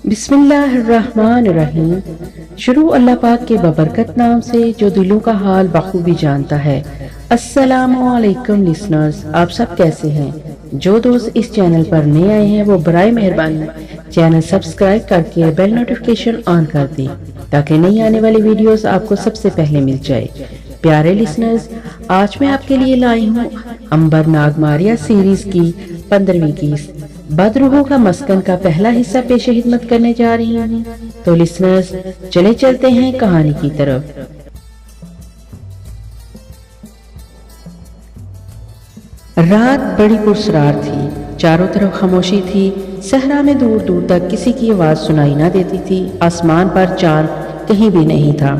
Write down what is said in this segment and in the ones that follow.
بسم اللہ الرحمن الرحیم۔ شروع اللہ پاک کے ببرکت نام سے جو دلوں کا حال بخوبی جانتا ہے۔ السلام علیکم لسنرز، آپ سب کیسے ہیں؟ جو دوست اس چینل پر نئے آئے ہیں وہ برائے مہربانی چینل سبسکرائب کر کے بیل نوٹیفیکیشن آن کر دیں تاکہ نئی آنے والی ویڈیوز آپ کو سب سے پہلے مل جائے۔ پیارے لسنرز، آج میں آپ کے لیے لائی ہوں امبر ناگماریہ سیریز کی 15ویں قسط بدروحوں کا مسکن کا پہلا حصہ پیش خدمت کرنے جا رہی ہوں۔ تو لسنرز چلے چلتے ہیں کہانی کی طرف۔ رات بڑی پرسرار تھی، چاروں طرف خاموشی تھی، صحرا میں دور دور تک کسی کی آواز سنائی نہ دیتی تھی، آسمان پر چاند کہیں بھی نہیں تھا،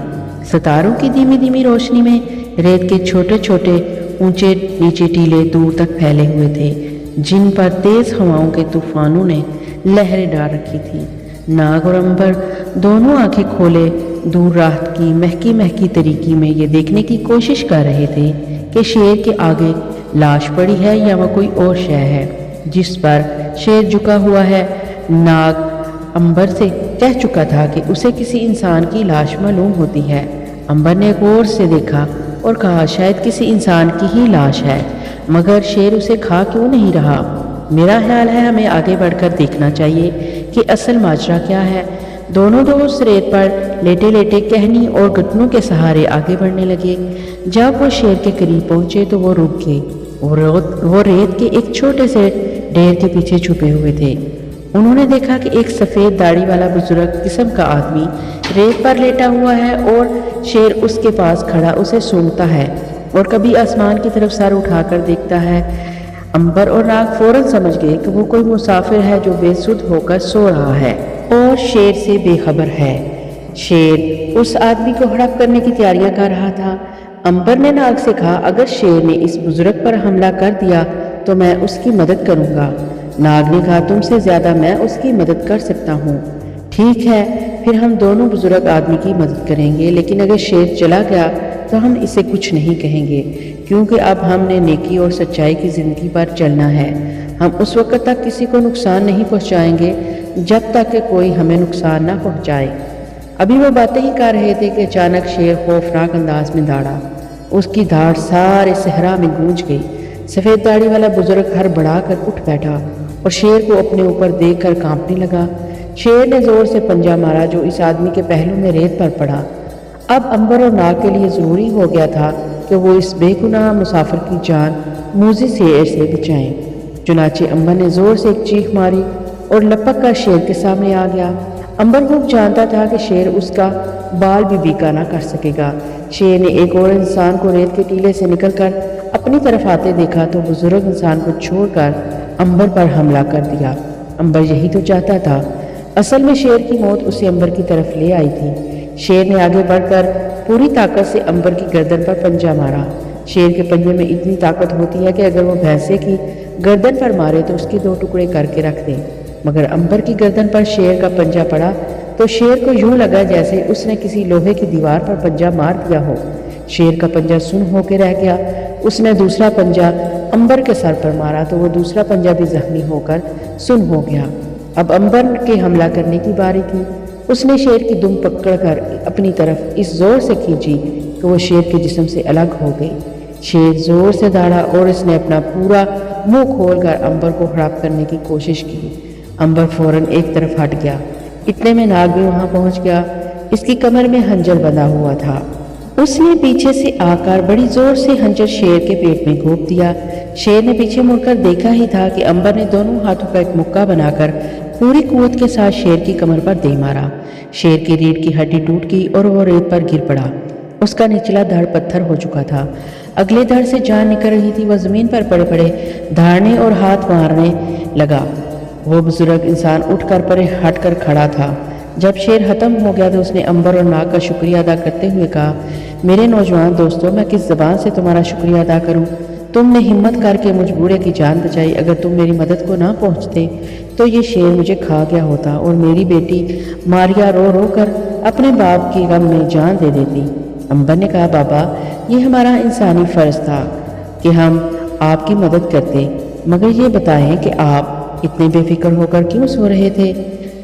ستاروں کی دھیمی دھیمی روشنی میں ریت کے چھوٹے چھوٹے اونچے نیچے ٹیلے دور تک پھیلے ہوئے تھے جن پر تیز ہواؤں کے طوفانوں نے لہریں ڈال رکھی تھی۔ ناگ اور امبر دونوں آنکھیں کھولے دور راہت کی مہکی مہکی طریقی میں یہ دیکھنے کی کوشش کر رہے تھے کہ شیر کے آگے لاش پڑی ہے یا وہ کوئی اور شے ہے جس پر شیر جھکا ہوا ہے۔ ناگ امبر سے کہہ چکا تھا کہ اسے کسی انسان کی لاش معلوم ہوتی ہے۔ امبر نے غور سے دیکھا اور کہا شاید کسی انسان کی ہی لاش ہے، مگر شیر اسے کھا کیوں نہیں رہا؟ میرا خیال ہے ہمیں آگے بڑھ کر دیکھنا چاہیے کہ اصل ماجرا کیا ہے۔ دونوں دوست ریت پر لیٹے لیٹے کہنی اور گھٹنوں کے سہارے آگے بڑھنے لگے۔ جب وہ شیر کے قریب پہنچے تو وہ رک گئے۔ وہ ریت کے ایک چھوٹے سے ڈھیر کے پیچھے چھپے ہوئے تھے۔ انہوں نے دیکھا کہ ایک سفید داڑھی والا بزرگ قسم کا آدمی ریت پر لیٹا ہوا ہے اور شیر اس کے پاس کھڑا اسے سونگتا ہے اور کبھی آسمان کی طرف سر اٹھا کر دیکھتا ہے۔ امبر اور ناگ فوراً سمجھ گئے کہ وہ کوئی مسافر ہے جو بے سدھ ہو کر سو رہا ہے اور شیر سے بے خبر ہے۔ شیر اس آدمی کو ہڑپ کرنے کی تیاریاں کر رہا تھا۔ امبر نے ناگ سے کہا اگر شیر نے اس بزرگ پر حملہ کر دیا تو میں اس کی مدد کروں گا۔ ناگ نے کہا تم سے زیادہ میں اس کی مدد کر سکتا ہوں۔ ٹھیک ہے، پھر ہم دونوں بزرگ آدمی کی مدد کریں گے، لیکن اگر شیر چلا گیا تو ہم اسے کچھ نہیں کہیں گے کیونکہ اب ہم نے نیکی اور سچائی کی زندگی پر چلنا ہے۔ ہم اس وقت تک کسی کو نقصان نہیں پہنچائیں گے جب تک کہ کوئی ہمیں نقصان نہ پہنچائے۔ ابھی وہ باتیں ہی کر رہے تھے کہ اچانک شیر خوفناک انداز میں داڑا۔ اس کی دھاڑ سارے صحرا میں گونج گئی۔ سفید داڑھی والا بزرگ ہڑبڑا کر اٹھ بیٹھا اور شیر کو اپنے اوپر دیکھ کر کانپنے لگا۔ شیر نے زور سے پنجہ مارا جو اس آدمی کے پہلو میں ریت پر پڑا۔ اب امبر اور ناگ کے لیے ضروری ہو گیا تھا کہ وہ اس بے گناہ مسافر کی جان موذی شیر سے بچائیں۔ چنانچہ امبر نے زور سے ایک چیخ ماری اور لپک کر شیر کے سامنے آ گیا۔ امبر خوب جانتا تھا کہ شیر اس کا بال بھی بیکا نہ کر سکے گا۔ شیر نے ایک اور انسان کو ریت کے ٹیلے سے نکل کر اپنی طرف آتے دیکھا تو بزرگ انسان کو چھوڑ کر امبر پر حملہ کر دیا۔ امبر یہی تو چاہتا تھا۔ اصل میں شیر کی موت اسے امبر کی طرف لے آئی تھی۔ شیر نے آگے بڑھ کر پوری طاقت سے امبر کی گردن پر پنجہ مارا۔ شیر کے پنجے میں اتنی طاقت ہوتی ہے کہ اگر وہ بھینسے کی گردن پر مارے تو اس کے 2 ٹکڑے کر کے رکھ دے، مگر امبر کی گردن پر شیر کا پنجہ پڑا تو شیر کو یوں لگا جیسے اس نے کسی لوہے کی دیوار پر پنجہ مار دیا ہو۔ شیر کا پنجہ سن ہو کے رہ گیا۔ اس نے دوسرا پنجہ امبر کے سر پر مارا تو وہ دوسرا پنجہ بھی زخمی ہو کر سن ہو گیا۔ اب امبر کے حملہ کرنے کی باری تھی۔ اس نے شیر کی دم پکڑ کر اپنی طرف اس زور سے کھینچی کہ وہ شیر کے جسم سے الگ ہو گئی۔ شیر زور سے داڑا اور اس نے اپنا پورا منہ کھول کر امبر کو ہڑپ کرنے کی کوشش کی۔ امبر فوراً ایک طرف ہٹ گیا۔ اتنے میں ناگ بھی وہاں پہنچ گیا۔ اس کی کمر میں خنجر بندھا ہوا تھا۔ اس نے پیچھے سے آ کر بڑی زور سے خنجر شیر کے پیٹ میں گھونپ دیا۔ شیر نے پیچھے مڑ کر دیکھا ہی تھا کہ امبر نے دونوں ہاتھوں کا ایک مکہ بنا کر پوری قوت کے ساتھ شیر کی کمر پر دے مارا۔ شیر کی ریڑھ کی ہڈی ٹوٹ گئی اور وہ ریت پر گر پڑا۔ اس کا نچلا دھڑ پتھر ہو چکا تھا۔ اگلے دھڑ سے جان نکل رہی تھی۔ وہ زمین پر پڑے پڑے دھاڑنے اور ہاتھ مارنے لگا۔ وہ بزرگ انسان اٹھ کر پرے ہٹ کر کھڑا تھا۔ جب شیر ختم ہو گیا تو اس نے امبر اور ناگ کا شکریہ ادا کرتے ہوئے کہا میرے نوجوان دوستوں، میں کس زبان سے تمہارا شکریہ ادا کروں؟ تم نے ہمت کر کے مجھ بوڑھے کی جان بچائی۔ اگر تم میری مدد کو نہ پہنچتے تو یہ شیر مجھے کھا گیا ہوتا اور میری بیٹی ماریا رو رو کر اپنے باپ کی غم میں جان دے دیتی۔ امبر نے کہا بابا، یہ ہمارا انسانی فرض تھا کہ ہم آپ کی مدد کرتے، مگر یہ بتائیں کہ آپ اتنے بے فکر ہو کر کیوں سو رہے تھے؟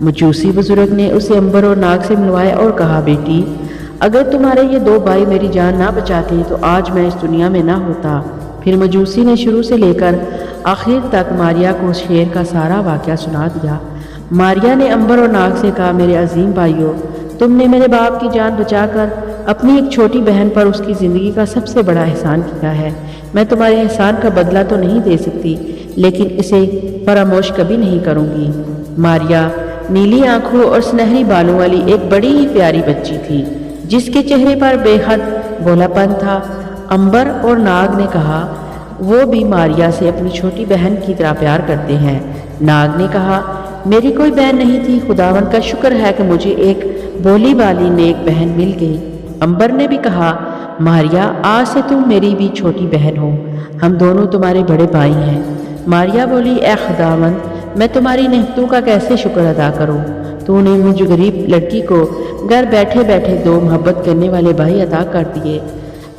مجوسی بزرگ نے اسے عنبر اور ناگ سے ملوایا اور کہا، بیٹی اگر تمہارے یہ دو بھائی میری جان نہ بچاتے تو آج میں اس دنیا میں نہ ہوتا۔ پھر مجوسی نے شروع سے لے کر آخر تک ماریا کو شیر کا سارا واقعہ سنا دیا۔ ماریا نے عنبر اور ناگ سے کہا، میرے عظیم بھائیوں، تم نے میرے باپ کی جان بچا کر اپنی ایک چھوٹی بہن پر اس کی زندگی کا سب سے بڑا احسان کیا ہے۔ میں تمہارے احسان کا بدلہ تو نہیں دے سکتی، لیکن اسے فراموش کبھی نہیں کروں گی۔ ماریا نیلی آنکھوں اور سنہری بالوں والی ایک بڑی ہی پیاری بچی تھی، جس کے چہرے پر بے حد بھولا پن تھا۔ عنبر اور ناگ نے کہا، وہ بھی ماریا سے اپنی چھوٹی بہن کی طرح پیار کرتے ہیں۔ ناگ نے کہا، میری کوئی بہن نہیں تھی، خداوند کا شکر ہے کہ مجھے ایک بولی والی نیک بہن مل گئی۔ عنبر نے بھی کہا، ماریا آج سے تم میری بھی چھوٹی بہن ہو، ہم دونوں تمہارے بڑے بھائی ہیں۔ ماریا بولی، اے خداوند، میں تمہاری نعمتوں کا کیسے شکر ادا کروں؟ تو نے مجھ غریب لڑکی کو گھر بیٹھے بیٹھے دو محبت کرنے والے بھائی عطا کر دیے۔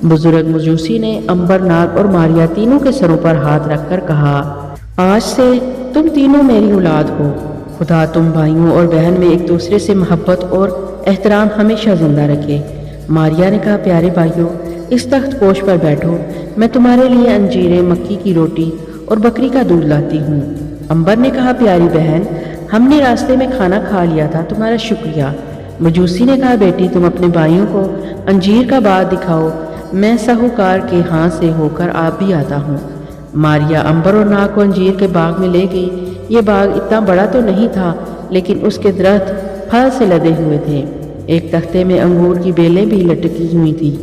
بزرگ مجوسی نے عنبر، ناگ اور ماریا تینوں کے سروں پر ہاتھ رکھ کر کہا، آج سے تم تینوں میری اولاد ہو۔ خدا تم بھائیوں اور بہن میں ایک دوسرے سے محبت اور احترام ہمیشہ زندہ رکھے۔ ماریا نے کہا، پیارے بھائیوں، اس تخت پوش پر بیٹھو، میں تمہارے لیے انجیریں، مکی کی روٹی اور بکری کا دودھ لاتی ہوں۔ عنبر نے کہا، پیاری بہن، ہم نے راستے میں کھانا کھا لیا تھا، تمہارا شکریہ۔ مجوسی نے کہا، بیٹی تم اپنے بھائیوں کو انجیر کا باغ دکھاؤ، میں ساہوکار کے ہاں سے ہو کر آپ بھی آتا ہوں۔ ماریا عنبر اور ناگ کو انجیر کے باغ میں لے گئی۔ یہ باغ اتنا بڑا تو نہیں تھا، لیکن اس کے درخت پھل سے لدے ہوئے تھے۔ ایک تختے میں انگور کی بیلیں بھی لٹکی ہوئی تھی،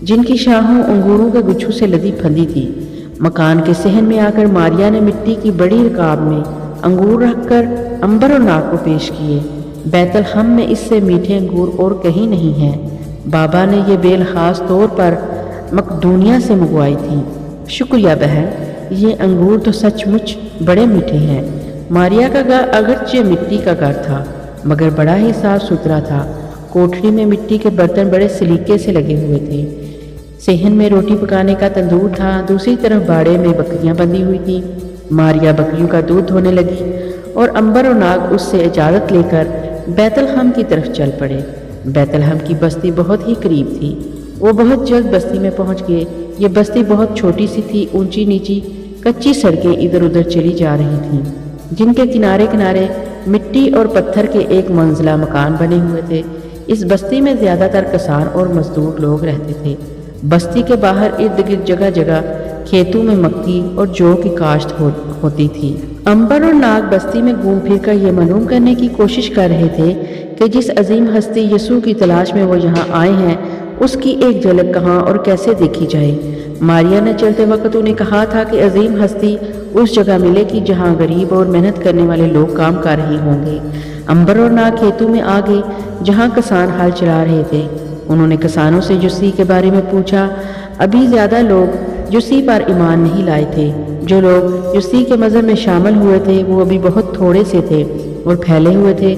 جن کی شاخوں انگوروں کے گچھوں سے لدی پھندی تھی۔ مکان کے صحن میں آ کر ماریا نے مٹی کی بڑی رکاب میں انگور رکھ کر عنبر اور ناگ کو پیش کیے۔ بیت الحم میں اس سے میٹھے انگور اور کہیں نہیں ہیں۔ بابا نے یہ بیل خاص طور پر مقدونیہ سے منگوائی تھی۔ شکریہ بہن، یہ انگور تو سچ مچ بڑے میٹھے ہیں۔ ماریا کا گھر اگرچہ مٹی کا گھر تھا، مگر بڑا ہی صاف ستھرا تھا۔ کوٹھری میں مٹی کے برتن بڑے سلیقے سے لگے ہوئے تھے۔ صحن میں روٹی پکانے کا تندور تھا، دوسری طرف باڑے میں بکریاں بندھی ہوئی تھیں۔ ماریا بکریوں کا دودھ دھونے لگی اور عنبر اور ناگ اس سے اجازت لے کر بیت الحم کی طرف چل پڑے۔ بیت الحم کی بستی بہت ہی قریب تھی۔ وہ بہت جلد بستی میں پہنچ گئے۔ یہ بستی بہت چھوٹی سی تھی، اونچی نیچی کچی سڑکیں ادھر ادھر چلی جا رہی تھیں، جن کے کنارے کنارے مٹی اور پتھر کے ایک منزلہ مکان بنے ہوئے تھے۔ اس بستی میں زیادہ تر کسان اور مزدور لوگ رہتے تھے۔ بستی کے باہر ارد گرد جگہ جگہ کھیتوں میں مکئی اور جو کی کاشت ہوتی تھی۔ عنبر اور ناگ بستی میں گھوم پھر کر یہ معلوم کرنے کی کوشش کر رہے تھے کہ جس عظیم ہستی یسوع کی تلاش میں وہ یہاں آئے ہیں، اس کی ایک جھلک کہاں اور کیسے دیکھی جائے۔ ماریا نے چلتے وقت انہیں کہا تھا کہ عظیم ہستی اس جگہ ملے گی جہاں غریب اور محنت کرنے والے لوگ کام کر رہے ہوں گے۔ عنبر اور ناگ کھیتوں میں آ گئے جہاں کسان ہل چلا رہے تھے۔ انہوں نے کسانوں سے یسوع کے بارے میں پوچھا۔ ابھی زیادہ لوگ یسوع پر ایمان نہیں لائے تھے۔ جو لوگ یسوع کے مذہب میں شامل ہوئے تھے وہ ابھی بہت تھوڑے سے تھے اور پھیلے ہوئے تھے۔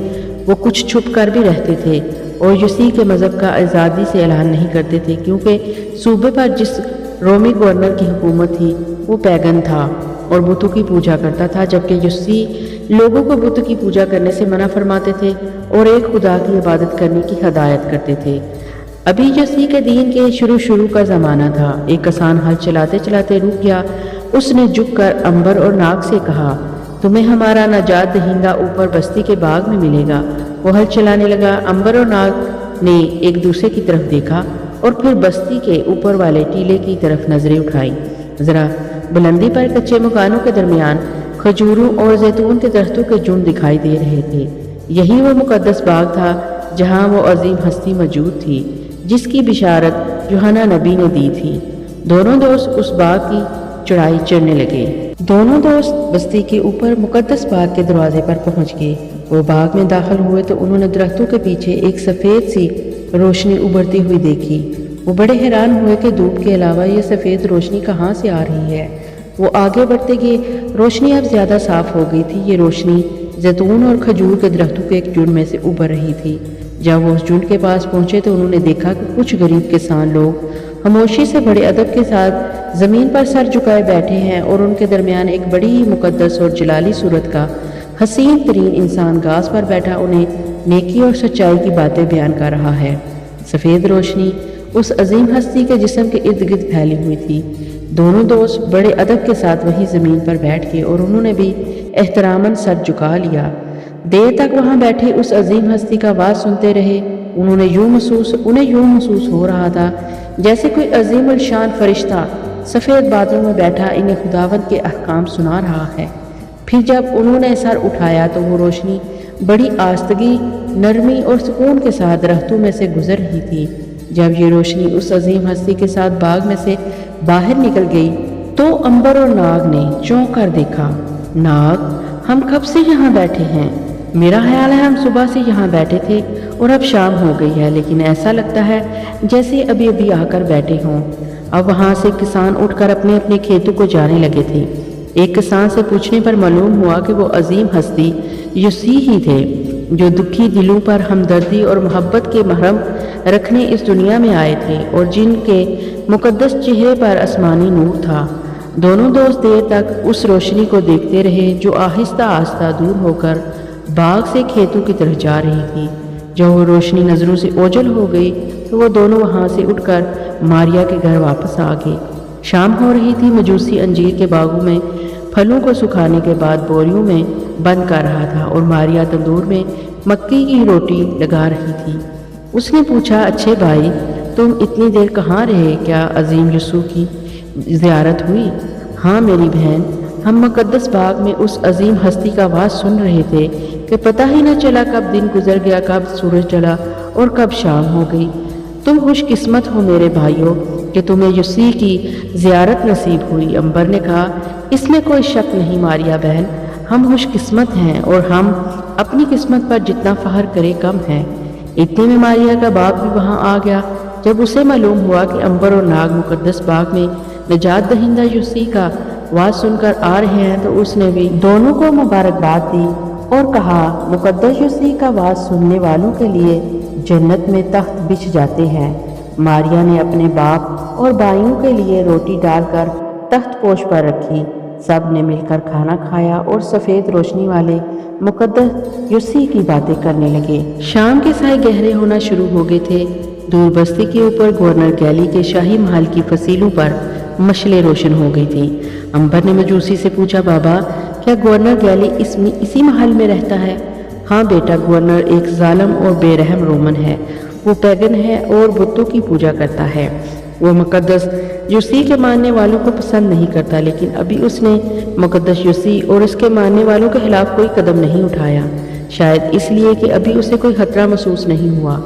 وہ کچھ چھپ کر بھی رہتے تھے اور یسوع کے مذہب کا آزادی سے اعلان نہیں کرتے تھے، کیونکہ صوبے پر جس رومی گورنر کی حکومت تھی وہ پیگن تھا اور بتوں کی پوجا کرتا تھا، جبکہ یسوع لوگوں کو بت کی پوجا کرنے سے منع فرماتے تھے اور ایک خدا کی عبادت کرنے کی ہدایت کرتے تھے۔ ابھی یسوع کے دین کے شروع کا زمانہ تھا۔ ایک کسان ہل چلاتے چلاتے رک گیا۔ اس نے جھک کر عنبر اور ناگ سے کہا، تمہیں ہمارا نجات دہندہ اوپر بستی کے باغ میں ملے گا۔ وہ ہل چلانے لگا۔ عنبر اور ناگ نے ایک دوسرے کی طرف دیکھا اور پھر بستی کے اوپر والے ٹیلے کی طرف نظریں اٹھائی۔ ذرا بلندی پر کچے مکانوں کے درمیان کھجوروں اور زیتون کے درختوں کے جھنڈ دکھائی دے رہے تھے۔ یہی وہ مقدس باغ تھا جہاں وہ عظیم ہستی موجود تھی جس کی بشارت یوحنا نبی نے دی تھی۔ دونوں دوست اس باغ کی چڑھائی چڑھنے لگے۔ دونوں دوست بستی کے اوپر مقدس باغ کے دروازے پر پہنچ گئے۔ وہ باغ میں داخل ہوئے تو انہوں نے درختوں کے پیچھے ایک سفید سی روشنی ابھرتی ہوئی دیکھی۔ وہ بڑے حیران ہوئے کہ دھوپ کے علاوہ یہ سفید روشنی کہاں سے آ رہی ہے۔ وہ آگے بڑھتے گئے۔ روشنی اب زیادہ صاف ہو گئی تھی۔ یہ روشنی زیتون اور کھجور کے درختوں کے ایک جھنڈ میں سے ابھر رہی تھی۔ جب وہ اس جھنڈ کے پاس پہنچے تو انہوں نے دیکھا کہ کچھ غریب کسان لوگ خاموشی سے بڑے ادب کے ساتھ زمین پر سر جھکائے بیٹھے ہیں اور ان کے درمیان ایک بڑی ہی مقدس اور جلالی صورت کا حسین ترین انسان گھاس پر بیٹھا انہیں نیکی اور سچائی کی باتیں بیان کر رہا ہے۔ سفید روشنی اس عظیم ہستی کے جسم کے ارد گرد پھیلی ہوئی تھی۔ دونوں دوست بڑے ادب کے ساتھ وہیں زمین پر بیٹھ گئے اور انہوں نے بھی احتراماً سر جھکا لیا۔ دیر تک وہاں بیٹھے اس عظیم ہستی کا واعظ سنتے رہے۔ انہیں یوں محسوس ہو رہا تھا جیسے کوئی عظیم الشان فرشتہ سفید بادلوں میں بیٹھا انہیں خداوند کے احکام سنا رہا ہے۔ پھر جب انہوں نے سر اٹھایا تو وہ روشنی بڑی آستگی، نرمی اور سکون کے ساتھ درختوں میں سے گزر رہی تھی۔ جب یہ روشنی اس عظیم ہستی کے ساتھ باغ میں سے باہر نکل گئی تو عنبر اور ناگ نے چونک کر دیکھا۔ ناگ، ہم کب سے یہاں بیٹھے ہیں؟ میرا خیال ہے ہم صبح سے یہاں بیٹھے تھے اور اب شام ہو گئی ہے، لیکن ایسا لگتا ہے جیسے ابھی آ کر بیٹھے ہوں۔ اب وہاں سے کسان اٹھ کر اپنے اپنے کھیتوں کو جانے لگے تھے۔ ایک کسان سے پوچھنے پر معلوم ہوا کہ وہ عظیم ہستی یسوع ہی تھے جو دکھی دلوں پر ہمدردی اور محبت کے مرہم رکھنے اس دنیا میں آئے تھے اور جن کے مقدس چہرے پر آسمانی نور تھا۔ دونوں دوست دیر تک اس روشنی کو دیکھتے رہے جو آہستہ آہستہ دور ہو کر باغ سے کھیتوں کی طرف جا رہی تھی۔ جب وہ روشنی نظروں سے اوجھل ہو گئی تو وہ دونوں وہاں سے اٹھ کر ماریا کے گھر واپس آ گئے۔ شام ہو رہی تھی۔ مجوسی انجیر کے باغوں میں پھلوں کو سکھانے کے بعد بوریوں میں بند کر رہا تھا اور ماریا تندور میں مکی کی روٹی لگا رہی تھی۔ اس نے پوچھا، اچھے بھائی، تم اتنی دیر کہاں رہے؟ کیا عظیم یسوع کی زیارت ہوئی؟ ہاں میری بہن، ہم مقدس باغ میں اس عظیم ہستی کا واعظ سن رہے تھے کہ پتہ ہی نہ چلا کب دن گزر گیا، کب سورج چڑھا اور کب شام ہو گئی۔ تم خوش قسمت ہو میرے بھائیوں کہ تمہیں یسوع کی زیارت نصیب ہوئی۔ عنبر نے کہا، اس میں کوئی شک نہیں ماریا بہن، ہم خوش قسمت ہیں اور ہم اپنی قسمت پر جتنا فخر کرے کم ہے۔ اتنے میں ماریا کا باپ بھی وہاں آ گیا۔ جب اسے معلوم ہوا کہ عنبر اور ناگ مقدس باغ میں نجات دہندہ یسوع کا واعظ سن کر آ رہے ہیں تو اس نے بھی دونوں کو مبارکباد دی اور کہا، مقدس یسوع کا واعظ سننے والوں کے لیے جنت میں تخت بچھ جاتے ہیں۔ ماریا نے اپنے باپ اور بھائیوں کے لیے روٹی ڈال کر تخت پوش پر رکھی۔ سب نے مل کر کھانا کھایا اور سفید روشنی والے مقدس یسوع کی باتیں کرنے لگے۔ شام کے سائے گہرے ہونا شروع ہو گئے تھے۔ دور بستی کے اوپر گورنر گیلی کے شاہی محل کی فصیلوں پر مشلیں روشن ہو گئی تھی۔ عنبر نے مجوسی سے پوچھا، بابا، کیا گورنر گیلی اسی محل میں رہتا ہے؟ ہاں بیٹا، گورنر ایک ظالم اور بے رحم رومن ہے۔ وہ پیگن ہے اور بتوں کی پوجا کرتا ہے۔ وہ مقدس یسوع کے ماننے والوں کو پسند نہیں کرتا، لیکن ابھی اس نے مقدس یسوع اور اس کے ماننے والوں کے خلاف کوئی قدم نہیں اٹھایا، شاید اس لیے کہ ابھی اسے کوئی خطرہ محسوس نہیں ہوا،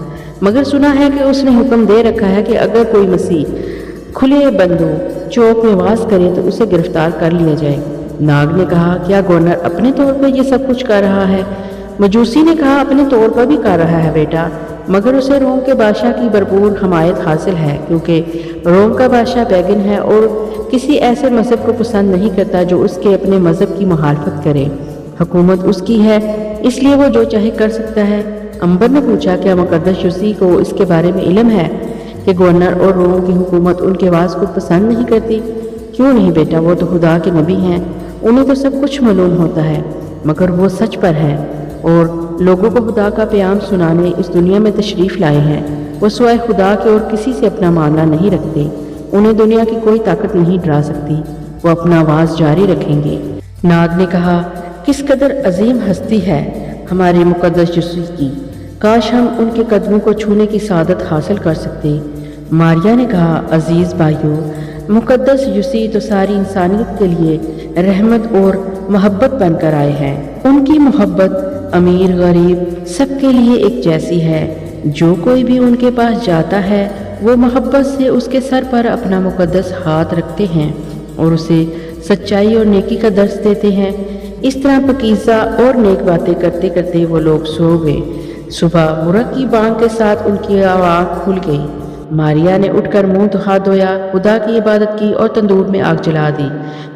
مگر سنا ہے کہ اس نے حکم دے رکھا ہے کہ اگر کوئی مسیح کھلے بندوں چوک میں واز کرے تو اسے گرفتار کر لیا جائے۔ ناگ نے کہا، کیا گورنر اپنے طور پر یہ سب کچھ کر رہا ہے؟ مجوسی نے کہا، اپنے طور پر بھی کر رہا ہے بیٹا، مگر اسے روم کے بادشاہ کی بھرپور حمایت حاصل ہے، کیونکہ روم کا بادشاہ پیگن ہے اور کسی ایسے مذہب کو پسند نہیں کرتا جو اس کے اپنے مذہب کی مخالفت کرے۔ حکومت اس کی ہے، اس لیے وہ جو چاہے کر سکتا ہے۔ عنبر نے پوچھا، کیا مقدس یسوع کو اس کے بارے میں علم ہے کہ گورنر اور روم کی حکومت ان کے واعظ کو پسند نہیں کرتی؟ کیوں نہیں بیٹا، وہ تو خدا کے نبی ہیں، انہیں تو سب کچھ معلوم ہوتا ہے، مگر وہ سچ پر ہے اور لوگوں کو خدا کا پیام سنانے اس دنیا میں تشریف لائے ہیں۔ وہ سوائے خدا کے اور کسی سے اپنا معاملہ نہیں رکھتے، انہیں دنیا کی کوئی طاقت نہیں ڈرا سکتی، وہ اپنا آواز جاری رکھیں گے۔ ناگ نے کہا، کس قدر عظیم ہستی ہے ہمارے مقدس یسوع کی، کاش ہم ان کے قدموں کو چھونے کی سعادت حاصل کر سکتے۔ ماریا نے کہا، عزیز بھائیوں، مقدس یسوع تو ساری انسانیت کے لیے رحمت اور محبت بن کر آئے ہیں۔ ان کی محبت امیر غریب سب کے لیے ایک جیسی ہے۔ جو کوئی بھی ان کے پاس جاتا ہے وہ محبت سے اس کے سر پر اپنا مقدس ہاتھ رکھتے ہیں اور اسے سچائی اور نیکی کا درس دیتے ہیں۔ اس طرح پاکیزہ اور نیک باتیں کرتے کرتے وہ لوگ سو گئے۔ صبح مرغ کی بانگ کے ساتھ ان کی آنکھ کھل گئی۔ ماریا نے اٹھ کر منہ ہاتھ دھویا، خدا کی عبادت کی اور تندور میں آگ جلا دی۔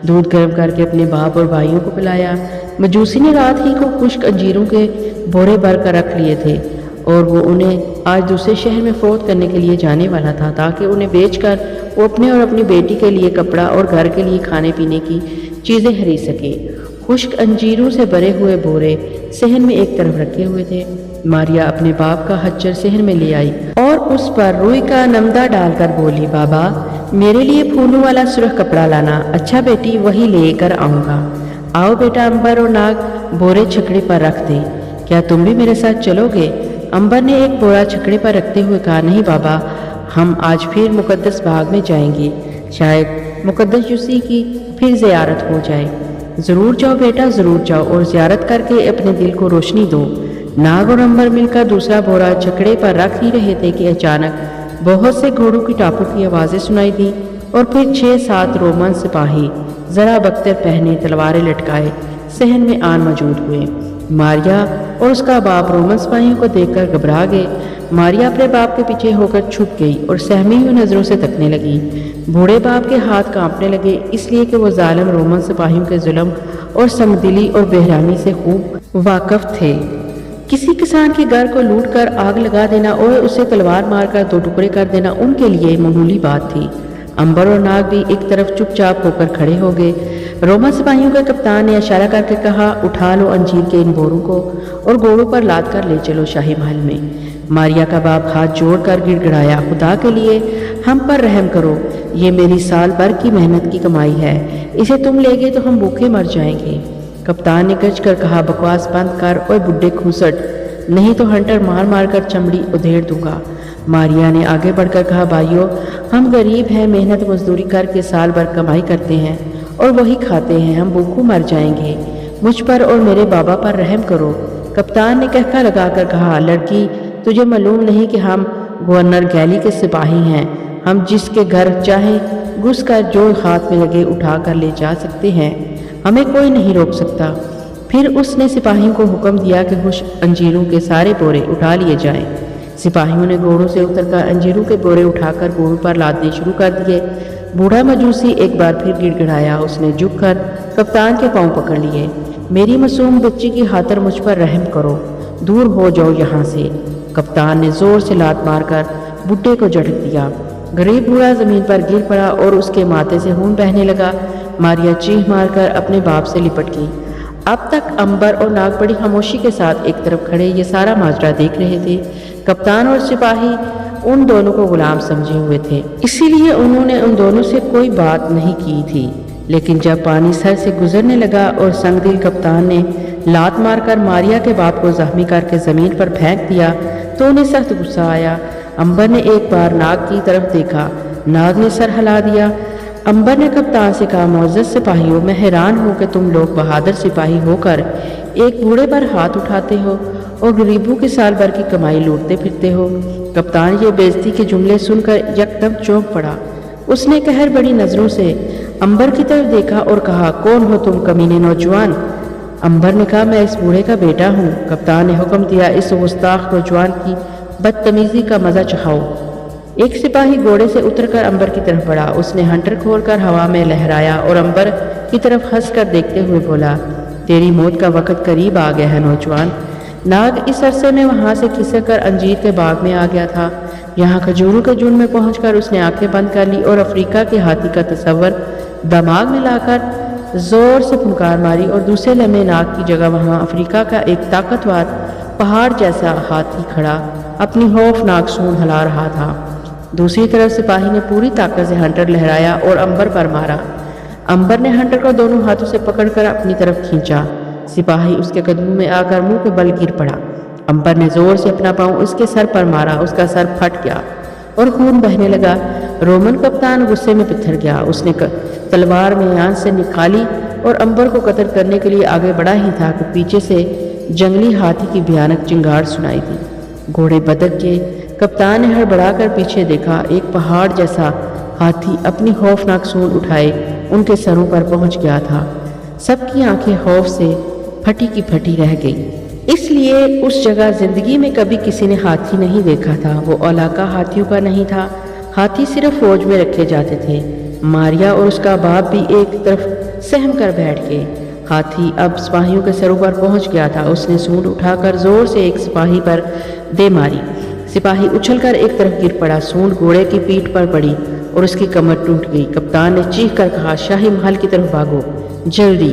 دودھ گرم کر کے اپنے باپ اور بھائیوں کو پلایا۔ مجوسی نے رات ہی کو خشک انجیروں کے بورے بھر کر رکھ لیے تھے اور وہ انہیں آج دوسرے شہر میں فروخت کرنے کے لیے جانے والا تھا تاکہ انہیں بیچ کر وہ اپنے اور اپنی بیٹی کے لیے کپڑا اور گھر کے لیے کھانے پینے کی چیزیں خرید سکے۔ خشک انجیروں سے بھرے ہوئے بورے صحن میں ایک طرف رکھے ہوئے تھے۔ ماریا اپنے باپ کا خچر صحن میں لے آئی اور اس پر روئی کا نمدہ ڈال کر بولی، بابا میرے لیے پھولوں والا سرخ کپڑا لانا۔ اچھا بیٹی، وہی لے کر آؤں گا۔ آؤ بیٹا، امبر اور ناگ بورے چھکڑے پر رکھ دیں۔ کیا تم بھی میرے ساتھ چلو گے؟ امبر نے ایک بورا چھکڑے پر رکھتے ہوئے کہا، نہیں بابا، ہم آج پھر مقدس باغ میں جائیں گے، شاید مقدس یوسی کی پھر زیارت ہو جائے۔ ضرور جاؤ بیٹا، ضرور جاؤ، اور زیارت کر کے اپنے دل کو روشنی دو۔ ناگ اور امبر مل کر دوسرا بورا چھکڑے پر رکھ ہی رہے تھے کہ اچانک بہت سے گھوڑوں کی ٹاپوں کی آوازیں سنائی دی اور پھر 6-7 رومن سپاہی ذرا بختر پہنے تلواریں لٹکائے صحن میں آن موجود ہوئے۔ ماریا اور اس کا باپ رومن سپاہیوں کو دیکھ کر گھبرا گئے۔ ماریا اپنے باپ کے پیچھے ہو کر چھپ گئی اور سہمی ہوئی نظروں سے تکنے لگی۔ بوڑھے باپ کے ہاتھ کانپنے لگے، اس لیے کہ وہ ظالم رومن سپاہیوں کے ظلم اور سنگدلی اور بہرحمی سے خوب واقف تھے۔ کسی کسان کے گھر کو لوٹ کر آگ لگا دینا اور اسے تلوار مار کر 2 ٹکڑے کر دینا ان کے لیے معمولی بات تھی۔ امبر اور ناگ بھی ایک طرف چپ چاپ ہو کر کھڑے ہو گئے۔ رومن سپاہیوں کے کپتان نے اشارہ کر کے کہا، اٹھا لو انجیر کے ان بوروں کو اور گھوڑوں پر لاد کر لے چلو شاہی محل میں۔ ماریا کا باپ ہاتھ جوڑ کر گڑ گڑایا، خدا کے لیے ہم پر رحم کرو، یہ میری سال بھر کی محنت کی کمائی ہے، اسے تم لے گے تو ہم بھوکے مر جائیں گے۔ کپتان نے گرج کر کہا، بکواس بند کر اور بڈھے کھوسٹ، نہیں تو ہنٹر مار مار کر چمڑی ادھیڑ دوں گا۔ ماریا نے آگے بڑھ کر کہا، بھائیو ہم غریب ہیں، محنت مزدوری کر کے سال بھر کمائی کرتے ہیں اور وہی کھاتے ہیں، ہم بھوکوں مر جائیں گے، مجھ پر اور میرے بابا پر رحم کرو۔ کپتان نے کہکا لگا کر کہا، لڑکی تجھے معلوم نہیں کہ ہم گورنر گیلی کے سپاہی ہیں، ہم جس کے گھر چاہے گھس کر جو ہاتھ میں لگے اٹھا کر لے جا سکتے ہیں، ہمیں کوئی نہیں روک سکتا۔ پھر اس نے سپاہیوں کو حکم دیا کہ خشک انجیروں کے سارے بورے اٹھا لیے جائیں۔ سپاہیوں نے گھوڑوں سے اتر کر انجیروں کے بورے اٹھا کر گھوڑوں پر لادنے شروع کر دیے۔ بوڑھا مجوسی ایک بار پھر گڑ گڑایا، اس نے جھک کر کپتان کے پاؤں پکڑ لیے، میری معصوم بچی کی خاطر مجھ پر رحم کرو، دور ہو جاؤ یہاں سے۔ کپتان نے زور سے لات مار کر بڈھے کو جھٹک دیا۔ غریب بوڑھا زمین پر گر پڑا اور اس کے ماتھے سے خون بہنے لگا۔ ماریا چیخ مار کر اپنے باپ سے لپٹ گئی۔ اب تک امبر اور ناگ بڑی خاموشی کے ساتھ ایک طرف کھڑے یہ سارا ماجرا دیکھ رہے تھے۔ کپتان اور سپاہی ان دونوں کو غلام سمجھے ہوئے تھے، اسی لیے انہوں نے ان دونوں سے کوئی بات نہیں کی تھی۔ لیکن جب پانی سر سے گزرنے لگا اور سنگ دل کپتان نے لات مار کر ماریا کے باپ کو زخمی کر کے زمین پر پھینک دیا تو انہیں سخت غصہ آیا۔ امبر نے ایک بار ناگ کی طرف دیکھا، ناگ نے سر ہلا دیا۔ امبر نے کپتان سے کہا، معزز سپاہیوں، میں حیران ہوں کہ تم لوگ بہادر سپاہی ہو کر ایک بوڑھے پر ہاتھ اٹھاتے ہو اور غریبوں کی سال بھر کی کمائی لوٹتے پھرتے ہو۔ کپتان یہ بے عزتی کے جملے سن کر یکدم چونک پڑا۔ اس نے قہر بڑی نظروں سے امبر کی طرف دیکھا اور کہا، کون ہو تم کمینے نوجوان؟ امبر نے کہا، میں اس بوڑھے کا بیٹا ہوں۔ کپتان نے حکم دیا، اس گستاخ نوجوان کی بدتمیزی کا مزہ چکھاؤ۔ ایک سپاہی گھوڑے سے اتر کر امبر کی طرف بڑھا، اس نے ہنٹر کھول کر ہوا میں لہرایا اور امبر کی طرف ہنس کر دیکھتے ہوئے بولا، تیری موت کا وقت قریب آ گیا ہے نوجوان۔ ناگ اس عرصے میں وہاں سے کھسک کر انجیر کے باغ میں آ گیا تھا۔ یہاں کھجوروں کے جھنڈ میں پہنچ کر اس نے آنکھیں بند کر لی اور افریقہ کے ہاتھی کا تصور دماغ میں لا کر زور سے پھنکار ماری اور دوسرے لمحے ناگ کی جگہ وہاں افریقہ کا ایک طاقتور پہاڑ جیسا ہاتھی کھڑا اپنی خوفناک سونڈ ہلا رہا تھا۔ دوسری طرف سپاہی نے پوری طاقت سے ہنٹر لہرایا اور امبر پر مارا۔ امبر نے ہنٹر کو دونوں ہاتھوں سے پکڑ کر اپنی طرف کھینچا۔ سپاہی اس کے قدموں میں آ کر منہ کے بل گر پڑا۔ امبر نے زور سے اپنا پاؤں اس کے سر پر مارا، اس کا سر پھٹ گیا اور خون بہنے لگا۔ رومن کپتان غصے میں پتھر گیا، اس نے تلوار میان سے نکالی اور امبر کو قتل کرنے کے لیے آگے بڑھا ہی تھا کہ پیچھے سے جنگلی ہاتھی کی بھیانک چنگاڑ سنائی دی۔ گھوڑے بدک گئے۔ کپتان نے ہڑبڑا کر پیچھے دیکھا، ایک پہاڑ جیسا ہاتھی اپنی خوفناک سونڈ اٹھائے ان کے سروں پر پہنچ گیا تھا۔ سب کی آنکھیں خوف سے پھٹی کی پھٹی رہ گئی، اس لیے اس جگہ زندگی میں کبھی کسی نے ہاتھی نہیں دیکھا تھا۔ وہ علاقہ ہاتھیوں کا نہیں تھا، ہاتھی صرف فوج میں رکھے جاتے تھے۔ ماریا اور اس کا باپ بھی ایک طرف سہم کر بیٹھ گئے۔ ہاتھی اب سپاہیوں کے سروں پر پہنچ گیا تھا۔ اس نے سونڈ اٹھا کر زور سے ایک سپاہی پر دے ماری۔ سپاہی اچھل کر ایک طرف گر پڑا، سونڈ گھوڑے کی پیٹھ پر پڑی اور اس کی کمر ٹوٹ گئی۔ کپتان نے چیخ کر کہا، شاہی محل کی طرف بھاگو جلدی۔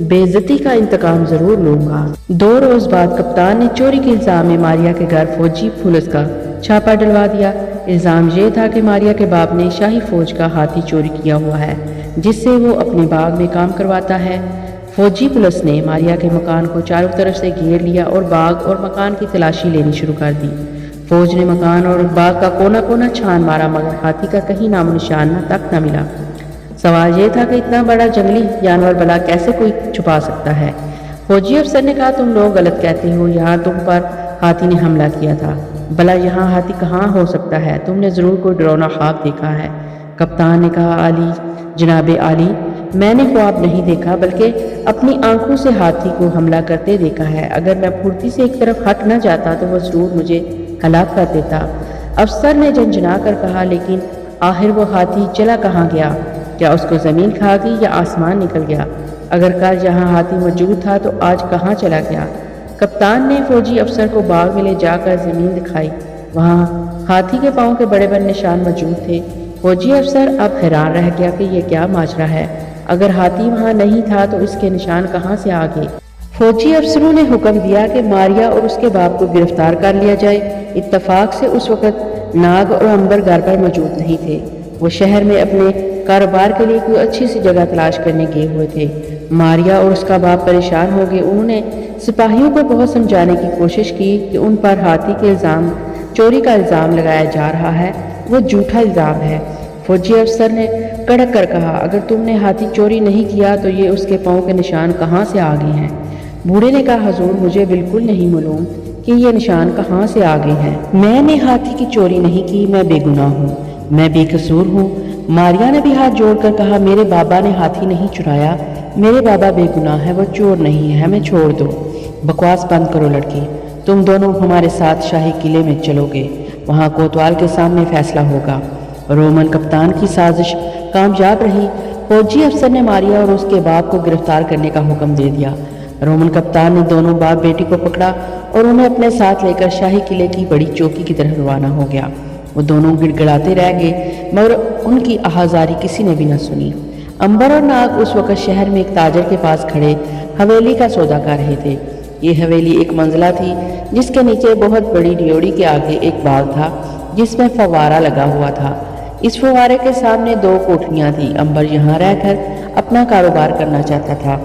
بے عزتی کا انتقام ضرور لوں گا۔ 2 روز بعد کپتان نے چوری کے الزام میں ماریا کے گھر فوجی پولیس کا چھاپا ڈلوا دیا۔ الزام یہ تھا کہ ماریا کے باپ نے شاہی فوج کا ہاتھی چوری کیا ہوا ہے جس سے وہ اپنے باغ میں کام کرواتا ہے۔ فوجی پولیس نے ماریا کے مکان کو چاروں طرف سے گھیر لیا اور باغ اور مکان کی تلاشی لینی شروع کر دی۔ فوج نے مکان اور باغ کا کونا کونا چھان مارا مگر ہاتھی کا کہیں نام و نشان تک نہ ملا۔ سوال یہ تھا کہ اتنا بڑا جنگلی جانور بلا کیسے کوئی چھپا سکتا ہے۔ فوجی افسر نے کہا تم لوگ غلط کہتے ہو، یہاں تم پر ہاتھی نے حملہ کیا تھا۔ بلا یہاں ہاتھی کہاں ہو سکتا ہے، تم نے ضرور کوئی ڈراؤنا خواب دیکھا ہے۔ کپتان نے کہا عالی جناب عالی، میں نے خواب نہیں دیکھا بلکہ اپنی آنکھوں سے ہاتھی کو حملہ کرتے دیکھا ہے۔ اگر میں پھرتی سے ایک طرف ہٹ نہ جاتا تو وہ ضرور مجھے ہلاک کر دیتا۔ افسر نے جھنجھنا کر کہا لیکن آخر وہ ہاتھی چلا کہاں گیا؟ کیا اس کو زمین کھا گئی یا آسمان نکل گیا؟ اگر کل جہاں ہاتھی موجود تھا تو آج کہاں چلا گیا؟ کپتان نے فوجی افسر کو باغ میں لے جا کر زمین دکھائی، وہاں ہاتھی کے پاؤں کے بڑے بڑے نشان موجود تھے۔ فوجی افسر اب حیران رہ گیا کہ یہ کیا ماجرا ہے، اگر ہاتھی وہاں نہیں تھا تو اس کے نشان کہاں سے آ گئے؟ فوجی افسروں نے حکم دیا کہ ماریا اور اس کے باپ کو گرفتار کر لیا جائے۔ اتفاق سے اس وقت ناگ اور عنبر گھر پر موجود نہیں تھے، وہ شہر میں اپنے کاروبار کے لیے کوئی اچھی سی جگہ تلاش کرنے گئے ہوئے تھے۔ ماریا اور اس کا باپ پریشان ہو گئے، انہوں نے سپاہیوں کو بہت سمجھانے کی کوشش کی کہ ان پر ہاتھی کے چوری کا الزام لگایا جا رہا ہے، وہ جھوٹا الزام ہے۔ فوجی افسر نے کڑک کر کہا اگر تم نے ہاتھی چوری نہیں کیا تو یہ اس کے پاؤں کے نشان کہاں سے آ گئے ہیں؟ بوڑھے نے کہا حضور مجھے بالکل نہیں معلوم کہ یہ نشان کہاں سے آ گئے ہیں، میں نے ہاتھی کی چوری نہیں کی، میں بے گناہ ہوں، میں بے قصور ہوں۔ ماریا نے بھی ہاتھ جوڑ کر کہا میرے بابا نے ہاتھی نہیں چرایا، میرے بابا بے گناہ ہے، وہ چور نہیں ہے، ہمیں چھوڑ دو۔ بکواس بند کرو لڑکی، تم دونوں ہمارے ساتھ شاہی قلعے میں چلو گے، وہاں کوتوال کے سامنے فیصلہ ہوگا۔ رومن کپتان کی سازش کامیاب رہی۔ فوجی افسر نے ماریا اور اس کے باپ کو گرفتار کرنے کا حکم دے دیا۔ رومن کپتان نے دونوں باپ بیٹی کو پکڑا اور انہیں اپنے ساتھ لے کر شاہی قلعے کی بڑی چوکی کی طرف روانہ ہو گیا۔ وہ دونوں گڑ گڑاتے رہ گئے مگر ان کی آہذاری کسی نے بھی نہ سنی۔ عنبر اور ناگ اس وقت شہر میں ایک تاجر کے پاس کھڑے حویلی کا سودا کر رہے تھے۔ یہ حویلی ایک منزلہ تھی جس کے نیچے بہت بڑی ڈیوڑی کے آگے ایک باغ تھا جس میں فوارہ لگا ہوا تھا۔ اس فوارے کے سامنے 2 کوٹھیاں تھیں۔ عنبر یہاں رہ کر اپنا کاروبار کرنا چاہتا تھا۔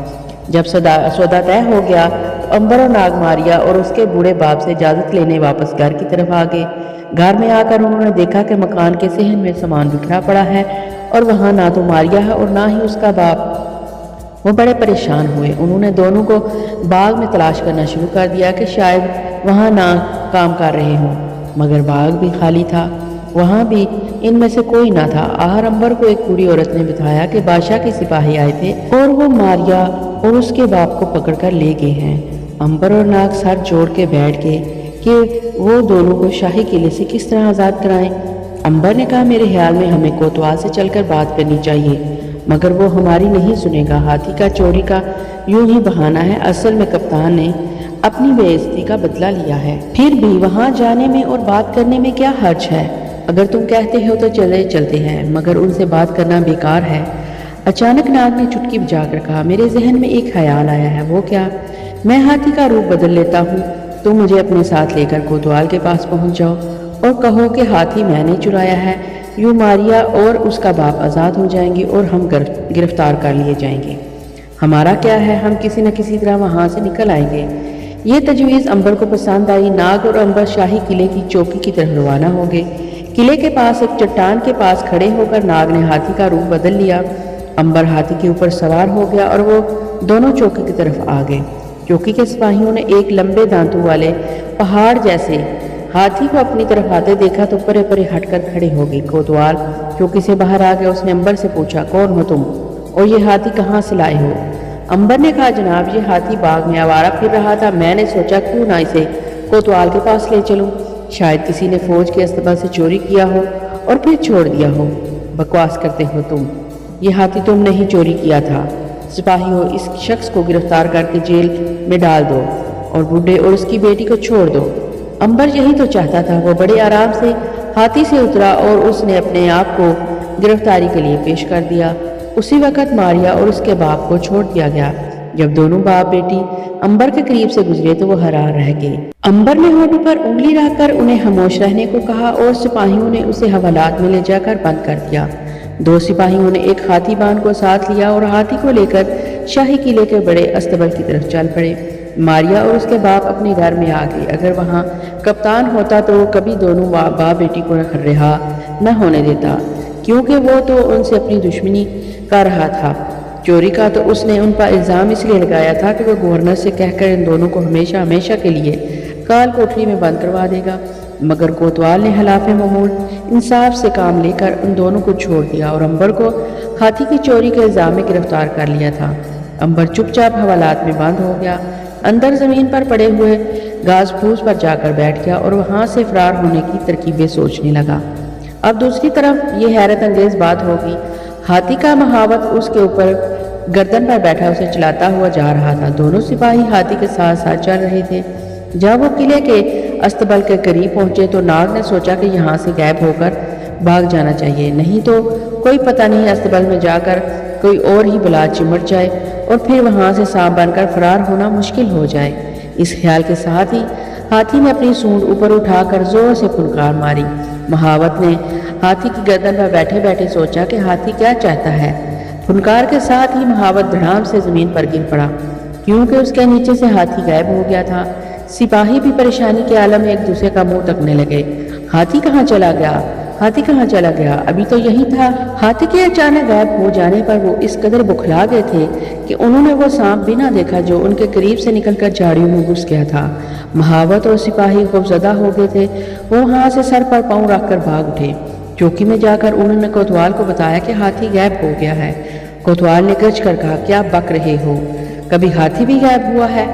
جب سودا طے ہو گیا تو عنبر اور ناگ ماریا اور اس کے بوڑھے باپ سے اجازت لینے واپس گھر کی طرف آ گئے۔ گھر میں آ کر انہوں نے دیکھا کہ مکان کے صحن میں سامان بکھرا پڑا ہے اور وہاں نہ تو ماریا ہے اور نہ ہی اس کا باپ۔ وہ بڑے پریشان ہوئے، انہوں نے دونوں کو باغ میں تلاش کرنا شروع کر دیا کہ شاید وہاں نہ کام کر رہے ہوں، مگر باغ بھی خالی تھا، وہاں بھی ان میں سے کوئی نہ تھا۔ آخر عنبر کو ایک بوڑھی عورت نے بتایا کہ بادشاہ کے سپاہی آئے تھے اور وہ ماریا اور اس کے باپ کو پکڑ کر لے گئے ہیں۔ عنبر اور ناگ سر جوڑ کے بیٹھ گئے کہ وہ دونوں کو شاہی قلعے سے کس طرح آزاد کرائیں۔ عنبر نے کہا میرے خیال میں ہمیں کوتوال سے چل کر بات کرنی چاہیے، مگر وہ ہماری نہیں سنے گا، ہاتھی کا چوری کا یوں ہی بہانہ ہے، اصل میں کپتان نے اپنی بے عزتی کا بدلہ لیا ہے، پھر بھی وہاں جانے میں اور بات کرنے میں کیا حرج ہے؟ اگر تم کہتے ہو تو چلتے ہیں، مگر ان سے بات کرنا بیکار ہے۔ اچانک ناگ نے چٹکی بجا کر کہا میرے ذہن میں ایک خیال آیا ہے، وہ کیا؟ میں ہاتھی کا روپ بدل لیتا ہوں، تم مجھے اپنے ساتھ لے کر کوتوال کے پاس پہنچ جاؤ اور کہو کہ ہاتھی میں نے چرایا ہے، یوں ماریا اور اس کا باپ آزاد ہو جائیں گے اور ہم گرفتار کر لیے جائیں گے۔ ہمارا کیا ہے، ہم کسی نہ کسی طرح وہاں سے نکل آئیں گے۔ یہ تجویز عنبر کو پسند آئی۔ ناگ اور عنبر شاہی قلعے کی چوکی کی طرف روانہ ہو گئے۔ قلعے کے پاس ایک چٹان کے پاس کھڑے ہو کر ناگ نے ہاتھی کا روپ بدل لیا۔ عنبر ہاتھی کے اوپر سوار ہو گیا اور وہ دونوں چوکی کی طرف آ گئے۔ چوکی کے سپاہیوں نے ایک لمبے دانتوں والے پہاڑ جیسے ہاتھی کو اپنی طرف آتے دیکھا تو پرے پرے ہٹ کر کھڑے ہو گئے۔ کوتوال چوکی سے باہر آ گیا، اس نے عنبر سے پوچھا کون ہو تم اور یہ ہاتھی کہاں سے لائے ہو؟ عنبر نے کہا جناب یہ ہاتھی باغ میں آوارہ پھر رہا تھا، میں نے سوچا کیوں نہ اسے کوتوال کے پاس لے چلوں، شاید کسی نے فوج کے استبل سے چوری کیا ہو اور پھر چھوڑ دیا ہو۔ بکواس کرتے ہو تم، یہ ہاتھی تم نے ہی چوری کیا تھا۔ سپاہیوں اس شخص کو گرفتار کر کے جیل میں ڈال دو اور بوڑھے اور اس کی بیٹی کو چھوڑ دو۔ عنبر یہی تو چاہتا تھا۔ وہ بڑے آرام سے ہاتھی سے اترا اور اس نے اپنے آپ کو گرفتاری کے لیے پیش کر دیا۔ اسی وقت ماریا اور اس کے باپ کو چھوڑ دیا گیا۔ جب دونوں باپ بیٹی امبر کے قریب سے گزرے تو وہ حیران رہ گئے۔ امبر نے ہونٹوں پر انگلی رکھ کر انہیں خاموش رہنے کو کہا اور سپاہیوں نے اسے حوالات میں لے جا کر بند کر دیا۔ دو سپاہیوں نے ایک ہاتھی بان کو ساتھ لیا اور ہاتھی کو لے کر شاہی قلعے کے بڑے استبل کی طرف چل پڑے۔ ماریا اور اس کے باپ اپنے گھر میں آ گئے۔ اگر وہاں کپتان ہوتا تو وہ کبھی دونوں باپ بیٹی کو رہا نہ ہونے دیتا، کیونکہ وہ تو ان سے اپنی دشمنی کر رہا تھا۔ چوری کا تو اس نے ان پر الزام اس لیے لگایا تھا کہ وہ گورنر سے کہہ کر ان دونوں کو ہمیشہ ہمیشہ کے لیے کال کوٹری میں بند کروا دے گا، مگر کوتوال نے خلاف معمول انصاف سے کام لے کر ان دونوں کو چھوڑ دیا اور امبر کو ہاتھی کی چوری کے الزام میں گرفتار کر لیا تھا۔ امبر چپ چاپ حوالات میں بند ہو گیا، اندر زمین پر پڑے ہوئے گھاس پھوس پر جا کر بیٹھ گیا اور وہاں سے فرار ہونے کی ترکیبیں سوچنے لگا۔ اب دوسری طرف یہ حیرت انگیز بات ہوگی، ہاتھی کا مہاوت اس کے اوپر گردن پر بیٹھا اسے چلاتا ہوا جا رہا تھا۔ دونوں سپاہی ہاتھی کے ساتھ ساتھ چل رہے تھے۔ جب وہ قلعے کے استبل کے قریب پہنچے تو ناگ نے سوچا کہ یہاں سے غائب ہو کر بھاگ جانا چاہیے، نہیں تو کوئی پتہ نہیں استبل میں جا کر کوئی اور ہی بلا چمٹ جائے اور پھر وہاں سے سانپ بن کر فرار ہونا مشکل ہو جائے۔ اس خیال کے ساتھ ہی ہاتھی نے اپنی سونڈ اوپر اٹھا کر زور سے پھنکار ماری۔ مہاوت نے ہاتھی کی گردن پر بیٹھے بیٹھے سوچا کہ ہاتھی کیا چاہتا ہے۔ پھنکار کے ساتھ ہی مہاوت دھڑام سے زمین پر گر پڑا، کیونکہ اس کے نیچے سے ہاتھی غائب ہو گیا تھا۔ سپاہی بھی پریشانی کے عالم میں ایک دوسرے کا منہ تکنے لگے۔ ہاتھی کہاں چلا گیا؟ ہاتھی کہاں چلا گیا؟ ابھی تو یہی تھا۔ ہاتھی کے اچانک غائب ہو جانے پر وہ اس قدر بکھلا گئے تھے کہ انہوں نے وہ سانپ بھی نہ دیکھا جو ان کے قریب سے نکل کر جھاڑیوں میں گھس گیا تھا۔ مہاوت اور سپاہی خوفزدہ ہو گئے تھے، وہ وہاں سے سر پر پاؤں رکھ کر بھاگ اٹھے۔ چوکی میں جا کر انہوں نے کوتوال کو بتایا کہ ہاتھی غائب ہو گیا ہے۔ کوتوال نے گرج کر کہا، کیا بک رہے ہو؟ کبھی ہاتھی بھی غائب ہوا ہے؟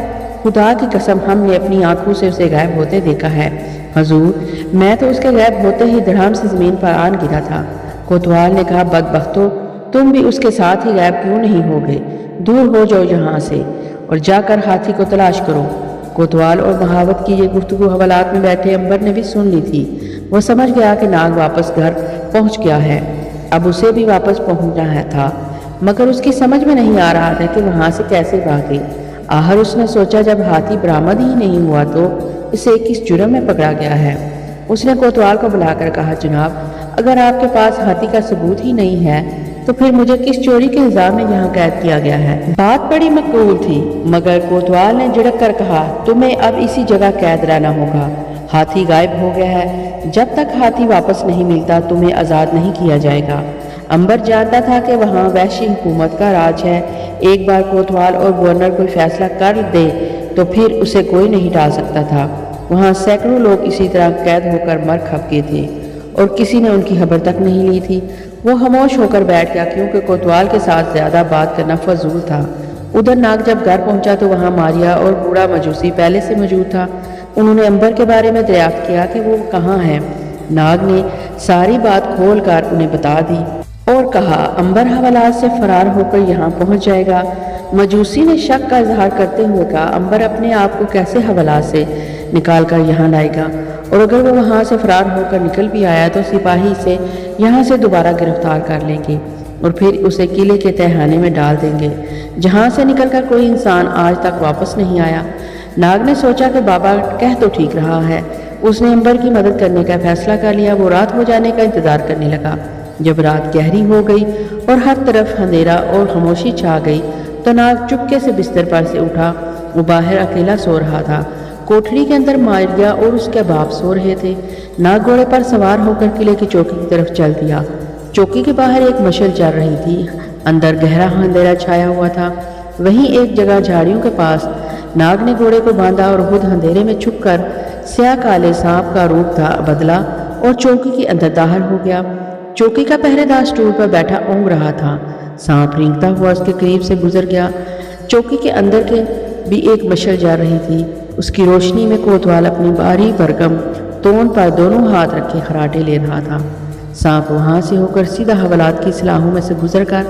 خدا کی قسم ہم نے اپنی آنکھوں سے اسے غائب ہوتے دیکھا ہے حضور، میں تو اس کے غائب ہوتے ہی دھڑام سے زمین پر آن گرا تھا۔ کوتوال نے کہا، بدبختو، تم بھی اس کے ساتھ ہی غائب کیوں نہیں ہو گئے؟ دور ہو جاؤ یہاں سے اور جا کر ہاتھی کو تلاش کرو۔ کوتوال اور مہاوت کی یہ گفتگو حوالات میں بیٹھے امبر نے بھی سن لی تھی۔ وہ سمجھ گیا کہ ناگ واپس گھر پہنچ گیا ہے، اب اسے بھی واپس پہنچنا تھا، مگر اس کی سمجھ میں نہیں آ رہا تھا کہ وہاں سے کیسے بھاگے۔ آخر اس نے سوچا جب ہاتھی برآمد ہی نہیں ہوا تو اسے کس جرم میں پکڑا گیا ہے۔ اس نے کوتوال کو بلا کر کہا، جناب، اگر آپ کے پاس ہاتھی کا ثبوت ہی نہیں ہے تو پھر مجھے کس چوری کے الزام میں یہاں قید کیا گیا ہے؟ بات بڑی مقبول تھی، مگر کوتوال نے جھڑک کر کہا، تمہیں اب اسی جگہ قید رہنا ہوگا۔ ہاتھی غائب ہو گیا ہے، جب تک ہاتھی واپس نہیں ملتا تمہیں آزاد نہیں کیا جائے گا۔ امبر جانتا تھا کہ وہاں وحشی حکومت کا راج ہے، ایک بار کوتوال اور گورنر کوئی فیصلہ کر دے تو پھر اسے کوئی نہیں ٹال سکتا تھا۔ وہاں سینکڑوں لوگ اسی طرح قید ہو کر مر کھپ گئے تھے اور کسی نے ان کی خبر تک نہیں لی تھی۔ وہ خاموش ہو کر بیٹھ گیا کیونکہ کوتوال کے ساتھ زیادہ بات کرنا فضول تھا۔ ادھر ناگ جب گھر پہنچا تو وہاں ماریا اور بوڑھا مجوسی پہلے سے موجود تھا۔ انہوں نے امبر کے بارے میں دریافت کیا کہ وہ کہاں ہے۔ ناگ نے ساری بات کھول کر انہیں بتا دی اور کہا، امبر حوالات سے فرار ہو کر یہاں پہنچ جائے گا۔ مجوسی نے شک کا اظہار کرتے ہوئے کہا، امبر اپنے آپ کو کیسے حوالات سے نکال کر یہاں لائے گا، اور اگر وہ وہاں سے فرار ہو کر نکل بھی آیا تو سپاہی سے یہاں سے دوبارہ گرفتار کر لیں گے اور پھر اسے قلعے کے تہخانے میں ڈال دیں گے، جہاں سے نکل کر کوئی انسان آج تک واپس نہیں آیا۔ ناگ نے سوچا کہ بابا کہہ تو ٹھیک رہا ہے۔ اس نے امبر کی مدد کرنے کا فیصلہ کر لیا۔ وہ رات ہو جانے کا انتظار کرنے لگا۔ جب رات گہری ہو گئی اور ہر طرف اندھیرا اور خاموشی چھا گئی تو ناگ چپکے سے بستر پر سے اٹھا۔ وہ باہر اکیلا سو رہا تھا۔ کوٹھری کے اندر ماریا اور اس کے باپ سو رہے تھے۔ ناگ گھوڑے پر سوار ہو کر قلعے کی چوکی کی طرف چل دیا۔ چوکی کے باہر ایک مشل چل رہی تھی، اندر گہرا اندھیرا چھایا ہوا تھا۔ وہیں ایک جگہ جھاڑیوں کے پاس ناگ نے گھوڑے کو باندھا اور خود اندھیرے میں چھپ کر سیاہ کالے سانپ کا روپ تھا بدلا اور چوکی کے اندر داخل ہو گیا۔ چوکی کا پہرے دار سٹول پر بیٹھا اونگ رہا تھا۔ سانپ رینگتا ہوا اس کے قریب سے گزر گیا۔ چوکی کے اندر کے بھی ایک مشل جا رہی تھی، اس کی روشنی میں کوتوال اپنی بھاری بھرکم تون پر دونوں ہاتھ رکھے خراٹے لے رہا تھا۔ سانپ وہاں سے ہو کر سیدھا حوالات کی سلاخوں میں سے گزر کر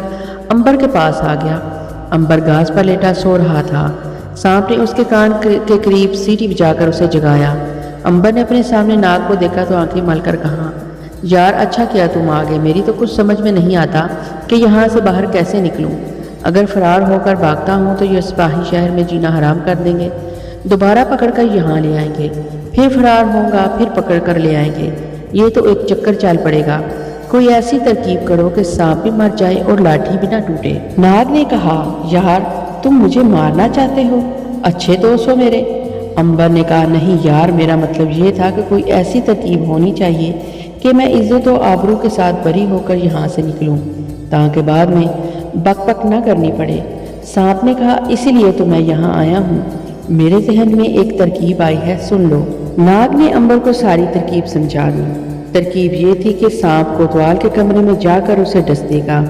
امبر کے پاس آ گیا۔ امبر گھاس پر لیٹا سو رہا تھا۔ سانپ نے اس کے کان کے قریب سیٹی بجا کر اسے جگایا۔ امبر نے اپنے سامنے ناگ کو دیکھا تو آنکھیں مل کر کہا، یار اچھا کیا تم آ گئے، میری تو کچھ سمجھ میں نہیں آتا کہ یہاں سے باہر کیسے نکلوں۔ اگر فرار ہو کر بھاگتا ہوں تو یہ سپاہی شہر میں جینا حرام کر دیں گے، دوبارہ پکڑ کر یہاں لے آئیں گے، پھر فرار ہوں گا، پھر پکڑ کر لے آئیں گے، یہ تو ایک چکر چل پڑے گا۔ کوئی ایسی ترکیب کرو کہ سانپ بھی مر جائے اور لاٹھی بھی نہ ٹوٹے۔ ناگ نے کہا، یار تم مجھے مارنا چاہتے ہو؟ اچھے دوست ہو میرے۔ عنبر نے کہا، نہیں یار، میرا مطلب یہ تھا کہ کوئی ایسی ترکیب ہونی چاہیے کہ میں عزت و آبرو کے ساتھ بری ہو کر یہاں سے نکلوں تاکہ بعد میں بک بک نہ کرنی پڑے۔ سانپ نے کہا، اسی لیے تو میں یہاں آیا ہوں، میرے ذہن میں ایک ترکیب آئی ہے، سن لو۔ ناگ نے عنبر کو ساری ترکیب سمجھا دی۔ ترکیب یہ تھی کہ سانپ کوتوال کے کمرے میں جا کر اسے ڈس دے گا۔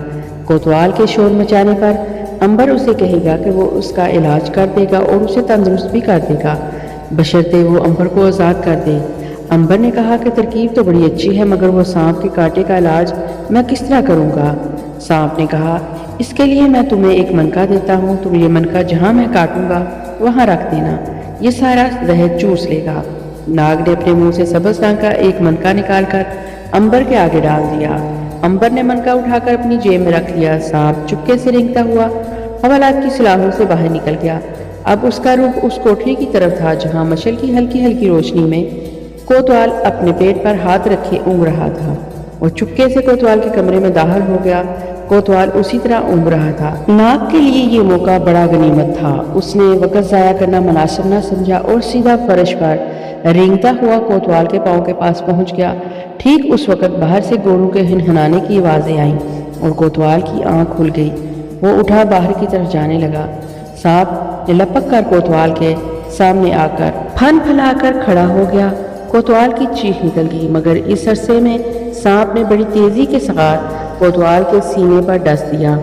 کوتوال کے شور مچانے پر عنبر اسے کہے گا کہ وہ اس کا علاج کر دے گا اور اسے تندرست بھی کر دے گا، بشرطے وہ عنبر کو آزاد کر دے۔ عنبر نے کہا کہ ترکیب تو بڑی اچھی ہے، مگر وہ سانپ کے کانٹے کا علاج میں کس طرح کروں گا؟ سانپ نے کہا، اس کے لیے میں تمہیں ایک منکا دیتا ہوں، تم یہ منکا جہاں میں کاٹوں گا وہاں رکھ دینا، یہ سارا زہر چوس لے گا۔ ناگ نے اپنے منہ سے سبز رنگ کا ایک منکا نکال کر عنبر کے آگے ڈال دیا۔ عنبر نے منکا اٹھا کر اپنی جیب میں رکھ لیا۔ سانپ چپکے سے رینگتا ہوا حوالات کی سلاخوں سے باہر نکل گیا۔ اب اس کا رخ اس کوٹری کی طرف تھا جہاں مشل کی ہلکی ہلکی روشنی میں کوتوال اپنے پیٹ پر ہاتھ رکھے اونگ رہا تھا۔ وہ چپکے سے کوتوال کے کمرے میں داخل ہو گیا۔ کوتوال اسی طرح اونگ رہا تھا۔ ناگ کے لیے یہ موقع بڑا غنیمت تھا۔ اس نے وقت ضائع کرنا مناسب نہ سمجھا اور سیدھا فرش پر رینگتا ہوا کوتوال کے پاؤں کے پاس پہنچ گیا۔ ٹھیک اس وقت باہر سے گوروں کے ہنہنانے کی آوازیں آئیں اور کوتوال کی آنکھ کھل گئی۔ وہ اٹھا باہر کی طرف جانے لگا۔ سانپ لپک کر کوتوال کے سامنے آ کر پھن پھلا کر کھڑا ہو گیا۔ کوتوال کی چیخ نکل گئی، مگر اس عرصے میں سانپ نے بڑی تیزی کے ساتھ کوتوال کے سینے پر ڈس دیا۔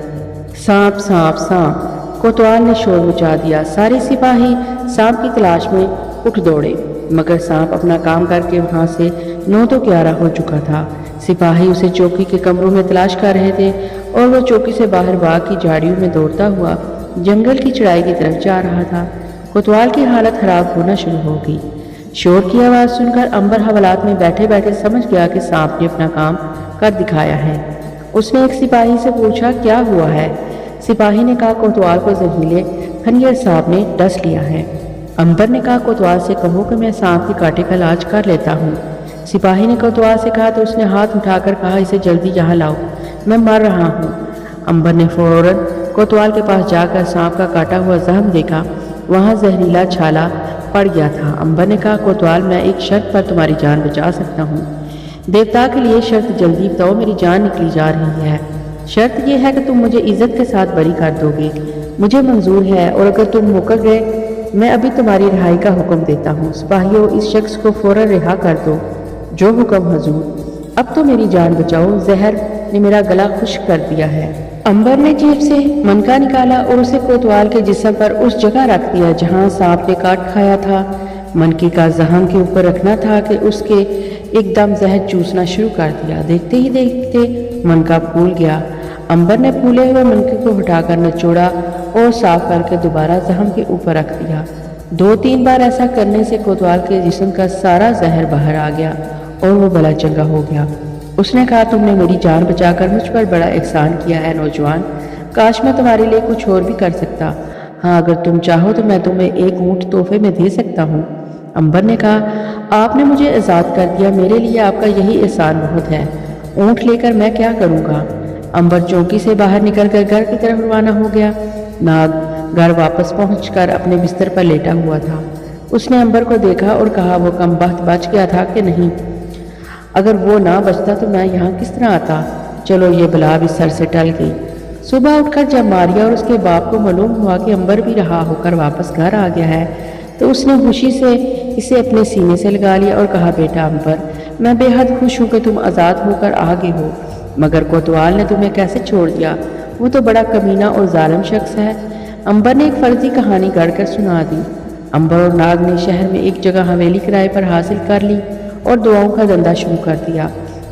سانپ سانپ سانپ، کوتوال نے شور مچا دیا۔ سارے سپاہی سانپ کی تلاش میں اٹھ دوڑے، مگر سانپ اپنا کام کر کے وہاں سے 9 ہو چکا تھا۔ سپاہی اسے چوکی کے کمروں میں تلاش کر رہے تھے اور وہ چوکی سے باہر باغ کی جھاڑیوں میں دوڑتا ہوا جنگل کی چڑھائی کی طرف جا رہا تھا۔ کوتوال کی حالت خراب ہونا شروع ہو گئی۔ شور کی آواز سن کر عنبر حوالات میں بیٹھے بیٹھے سمجھ گیا کہ سانپ نے اپنا کام کر دکھایا ہے۔ اس نے ایک سپاہی سے پوچھا، کیا ہوا ہے؟ سپاہی نے کہا، کوتوال کو زہریلے خنجر سانپ نے ڈس لیا ہے۔ عنبر نے کہا، کوتوال سے کہو کہ میں سانپ کے کانٹے کا علاج کر لیتا ہوں۔ سپاہی نے کوتوال سے کہا تو اس نے ہاتھ اٹھا کر کہا، اسے جلدی یہاں لاؤ، میں مر رہا ہوں۔ عنبر نے فوراً کوتوال کے پاس جا کر سانپ کا کاٹا ہوا زخم دیکھا، وہاں زہریلا چھالا پڑ گیا تھا۔ عنبر نے کہا، کوتوال میں ایک شرط پر تمہاری جان بچا سکتا ہوں۔ دیوتا کے لیے شرط جلدی بتاؤ، میری جان نکلی جا رہی ہے۔ شرط یہ ہے کہ تم مجھے عزت کے ساتھ بری کر دو گے، مجھے منظور ہے، اور اگر تم مکر گئے میں ابھی تمہاری رہائی کا حکم دیتا ہوں۔ سپاہیوں، اس شخص کو فوراً رہا کر دو۔ جو حکم حضور۔ اب تو میری جان بچاؤ، زہر نے میرا گلا خشک کر دیا ہے۔ عنبر نے جیب سے منکا نکالا اور اسے کوتوال کے جسم پر اس جگہ رکھ دیا جہاں سانپ نے کاٹ کھایا تھا۔ منکے کا زخم کے اوپر رکھنا تھا کہ اس کے ایک دم زہر چوسنا شروع کر دیا۔ دیکھتے ہی دیکھتے منکا پھول گیا۔ عنبر نے پھولے ہوئے منکے کو ہٹا کر نچوڑا اور صاف کر کے دوبارہ زخم کے اوپر رکھ دیا۔ 2-3 بار ایسا کرنے سے کوتوال کے جسم کا سارا زہر باہر آ گیا اور وہ بلا چنگا ہو گیا۔ اس نے کہا، تم نے میری جان بچا کر مجھ پر بڑا احسان کیا ہے نوجوان، کاش میں تمہارے لیے کچھ اور بھی کر سکتا۔ ہاں، اگر تم چاہو تو میں تمہیں ایک اونٹ تحفے میں دے سکتا ہوں۔ عنبر نے کہا، آپ نے مجھے آزاد کر دیا، میرے لیے آپ کا یہی احسان بہت ہے، اونٹ لے کر میں کیا کروں گا؟ عنبر چوکی سے باہر نکل کر گھر کی طرف روانہ ہو گیا۔ ناگ گھر واپس پہنچ کر اپنے بستر پر لیٹا ہوا تھا۔ اس نے عنبر کو دیکھا اور کہا، وہ کم بخت بچ گیا تھا کہ نہیں؟ اگر وہ نہ بچتا تو میں یہاں کس طرح آتا؟ چلو یہ بلا بھی سر سے ٹل گئی۔ صبح اٹھ کر جب ماریا اور اس کے باپ کو معلوم ہوا کہ عنبر بھی رہا ہو کر واپس گھر آ گیا ہے تو اس نے خوشی سے اسے اپنے سینے سے لگا لیا اور کہا، بیٹا عنبر، میں بے حد خوش ہوں کہ تم آزاد ہو کر آ گئے ہو، مگر کوتوال نے تمہیں کیسے چھوڑ دیا؟ وہ تو بڑا کمینہ اور ظالم شخص ہے۔ عنبر نے ایک فرضی کہانی گڑھ کر سنا دی۔ عنبر اور ناگ نے شہر میں ایک جگہ حویلی کرائے پر حاصل کر لی اور دعاؤں کا دھندا شروع کر دیا۔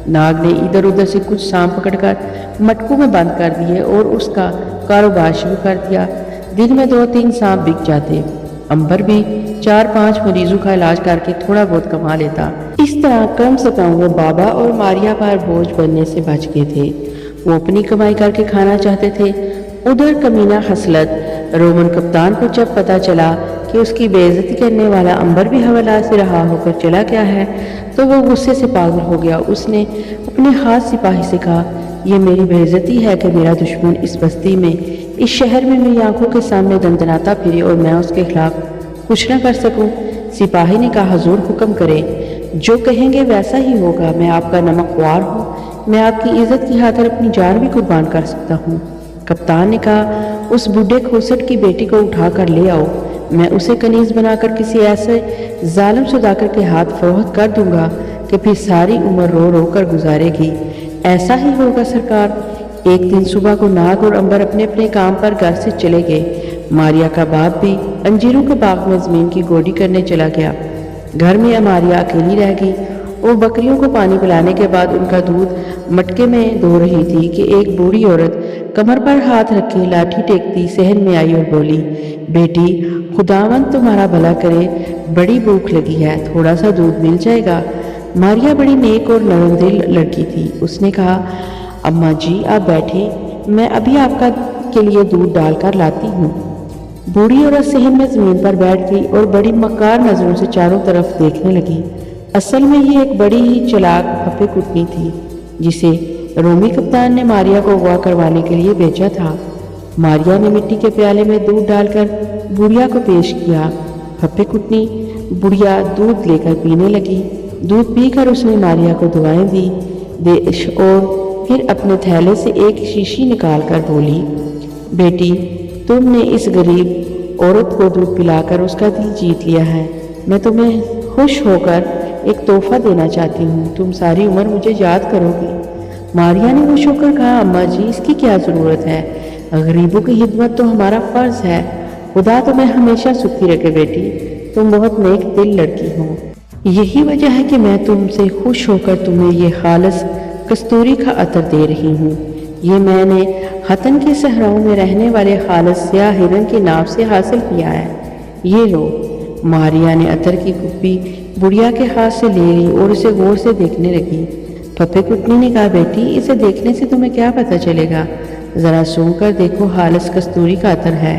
ناگ نے ادھر ادھر سے کچھ سانپ پکڑ کر مٹکوں میں بند کر دیے اور اس کا کاروبار شروع کر دیا۔ دن میں 2-3 سانپ بک جاتے۔ عنبر بھی 4-5 مریضوں کا علاج کر کے تھوڑا بہت کما لیتا۔ اس طرح کم سے کم وہ بابا اور ماریا پر بوجھ بننے سے بچ گئے تھے۔ وہ اپنی کمائی کر کے کھانا چاہتے تھے ادھر کمینہ خصلت رومن کپتان کو جب پتا چلا کہ اس کی بے عزتی کرنے والا عنبر بھی حوالات سے رہا ہو کر چلا گیا ہے تو وہ غصے سے پاگل ہو گیا۔ اس نے اپنے خاص سپاہی سے کہا، یہ میری بے عزتی ہے کہ میرا دشمن اس بستی میں، اس شہر میں میری آنکھوں کے سامنے دندناتا پھرے اور میں اس کے خلاف کچھ نہ کر سکوں۔ سپاہی نے کہا، حضور حکم کرے، جو کہیں گے ویسا ہی ہوگا۔ میں آپ کا نمک خوار ہوں، میں آپ کی عزت کی خاطر اپنی جان بھی قربان کر سکتا ہوں۔ کپتان نے کہا، اس بوڑھے کھوسٹ کی بیٹی کو اٹھا کر لے آؤ، میں اسے کنیز بنا کر کسی ایسے ظالم سوداگر کے ہاتھ فروخت کر دوں گا کہ پھر ساری عمر رو رو کر گزارے گی۔ ایسا ہی ہوگا سرکار۔ ایک دن صبح کو ناگ اور عنبر اپنے اپنے کام پر گھر سے چلے گئے۔ ماریا کا باپ بھی انجیروں کے باغ میں زمین کی گوڈی کرنے چلا گیا۔ گھر میں ماریا اکیلی رہ گئی۔ وہ بکریوں کو پانی پلانے کے بعد ان کا دودھ مٹکے میں دھو رہی تھی کہ ایک بوڑھی عورت کمر پر ہاتھ رکھے لاٹھی ٹیکتی صحن میں آئی اور بولی، بیٹی، خداوند تمہارا بھلا کرے، بڑی بھوک لگی ہے، تھوڑا سا دودھ مل جائے گا؟ ماریا بڑی نیک اور نرم دل لڑکی تھی۔ اس نے کہا، اماں جی آپ بیٹھے، میں ابھی آپ کے لیے دودھ ڈال کر لاتی ہوں۔ بوڑھی عورت صحن میں زمین پر بیٹھ گئی اور بڑی مکار نظروں سے چاروں طرف دیکھنے لگی۔ اصل میں یہ ایک بڑی ہی چلاک پھپھے کٹنی تھی جسے رومی کپتان نے ماریا کو اغوا کروانے کے لیے بھیجا تھا۔ ماریا نے مٹی کے پیالے میں دودھ ڈال کر بڑھیا کو پیش کیا۔ پھپھے کٹنی بڑھیا دودھ لے کر پینے لگی۔ دودھ پی کر اس نے ماریا کو دعائیں دی اور پھر اپنے تھیلے سے ایک شیشی نکال کر بولی، بیٹی، تم نے اس غریب عورت کو دودھ پلا کر اس کا دل جیت لیا ہے۔ میں تمہیں خوش ہو کر ایک تحفہ دینا چاہتی ہوں، تم ساری عمر مجھے یاد کرو گی۔ ماریا نے خوش ہو کر کہا، اماں جی اس کی کیا ضرورت ہے، غریبوں کی خدمت تو ہمارا فرض ہے۔ خدا تمہیں ہمیشہ سکھی رکھے بیٹی، تم بہت نیک دل لڑکی ہو۔ یہی وجہ ہے کہ میں تم سے خوش ہو کر تمہیں یہ خالص کستوری کا عطر دے رہی ہوں۔ یہ میں نے حتن کے صحراؤں میں رہنے والے خالص سیاہ ہرن کے ناف سے حاصل کیا ہے، یہ لو۔ ماریا نے عطر کی کپی بڑھیا کے ہاتھ سے لے لی اور اسے غور سے دیکھنے لگی۔ پھپھے کٹنی نے کہا، بیٹی اسے دیکھنے سے تمہیں کیا پتہ چلے گا، ذرا سونگھ کر دیکھو، خالص کستوری کا عطر ہے۔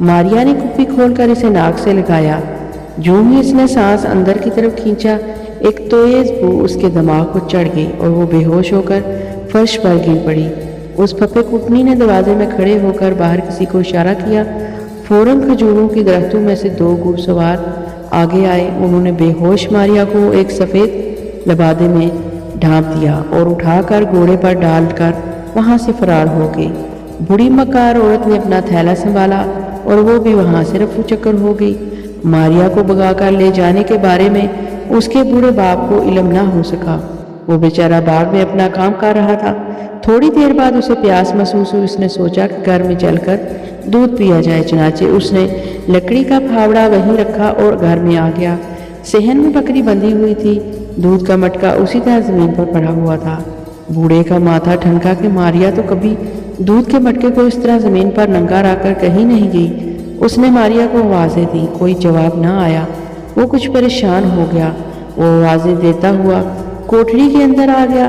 ماریا نے کپی کھول کر اسے ناک سے لگایا۔ جو ہی اس نے سانس اندر کی طرف کھینچا، ایک تیز بو اس کے دماغ کو چڑھ گئی اور وہ بے ہوش ہو کر فرش پر گر پڑی۔ اس پھپھے کٹنی نے دروازے میں کھڑے ہو کر باہر کسی کو اشارہ کیا۔ فوراً کھجوروں کی درختوں میں سے 2 گھڑ سوار آگے آئے۔ انہوں نے بے ہوش ماریا کو ایک سفید لبادے میں ڈھانپ دیا اور اٹھا کر گھوڑے پر ڈال کر وہاں سے فرار ہو گئی۔ بڑی مکار عورت نے اپنا تھیلا سنبھالا اور وہ بھی وہاں سے رفو چکر ہو گئی۔ ماریا کو بگا کر لے جانے کے بارے میں اس کے بوڑھے باپ کو علم نہ ہو سکا۔ وہ بیچارہ باغ میں اپنا کام کر رہا تھا۔ تھوڑی دیر بعد اسے پیاس محسوس ہوئی۔ اس نے سوچا کہ گھر میں چل کر دودھ پیا جائے، چنانچہ اس نے لکڑی کا پھاوڑا وہیں رکھا اور گھر میں آ گیا۔ صحن میں بکری بندھی ہوئی تھی، دودھ کا مٹکا اسی طرح زمین پر پڑا ہوا تھا۔ بوڑھے کا ماتھا ٹھنکا کہ ماریا تو کبھی دودھ کے مٹکے کو اس طرح زمین پر ننگا رکھ کر کہیں نہیں گئی۔ اس نے ماریا کو آوازیں دی، کوئی جواب نہ آیا۔ وہ کچھ پریشان ہو گیا۔ وہ آوازیں دیتا ہوا کوٹڑی کے اندر آ گیا۔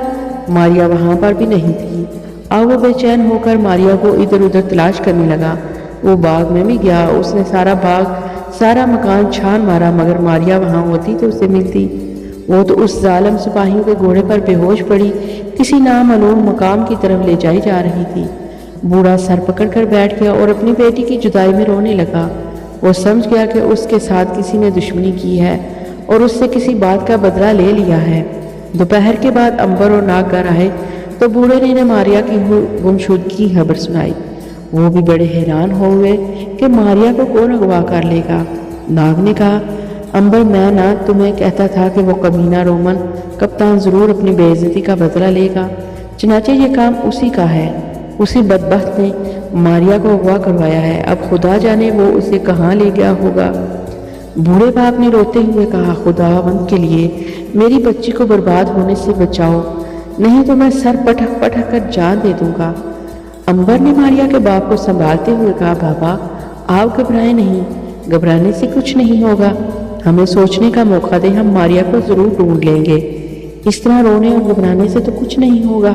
ماریا وہاں پر بھی نہیں تھی۔ اب وہ بے چین ہو کر ماریا کو ادھر ادھر تلاش کرنے لگا۔ وہ باغ میں بھی گیا، اس نے سارا باغ، سارا مکان چھان مارا، مگر ماریا وہاں ہوتی تو اسے ملتی۔ وہ تو اس ظالم سپاہیوں کے گھوڑے پر بے ہوش پڑی کسی نامعلوم مقام کی طرف لے جائی جا رہی تھی۔ بوڑھا سر پکڑ کر بیٹھ گیا اور اپنی بیٹی کی جدائی میں رونے لگا۔ وہ سمجھ گیا کہ اس کے ساتھ کسی نے دشمنی کی ہے اور اس سے کسی بات کا بدلہ لے لیا ہے۔ دوپہر کے بعد عنبر اور ناگ گھر آئے تو بوڑھے نے ماریا کی گمشدگی کی خبر سنائی۔ وہ بھی بڑے حیران ہوئے کہ ماریا کو کون اغوا کر لے گا۔ ناگ نے کہا، عنبر میں نہ تمہیں کہتا تھا کہ وہ کمینہ رومن کپتان ضرور اپنی بے عزتی کا بدلہ لے گا، چنانچہ یہ کام اسی کا ہے۔ اسی بدبخت نے ماریا کو اغوا کروایا ہے، اب خدا جانے وہ اسے کہاں لے گیا ہوگا۔ بوڑھے باپ نے روتے ہوئے کہا، خداوند کے لیے میری بچی کو برباد ہونے سے بچاؤ، نہیں تو میں سر پٹک پٹک کر جان دے دوں گا۔ عنبر نے ماریا کے باپ کو سنبھالتے ہوئے کہا، بابا آپ گھبرائیں نہیں، گھبرانے سے کچھ نہیں ہوگا، ہمیں سوچنے کا موقع دیں، ہم ماریا کو ضرور ڈھونڈ لیں گے، اس طرح رونے اور گھبرانے سے تو کچھ نہیں ہوگا۔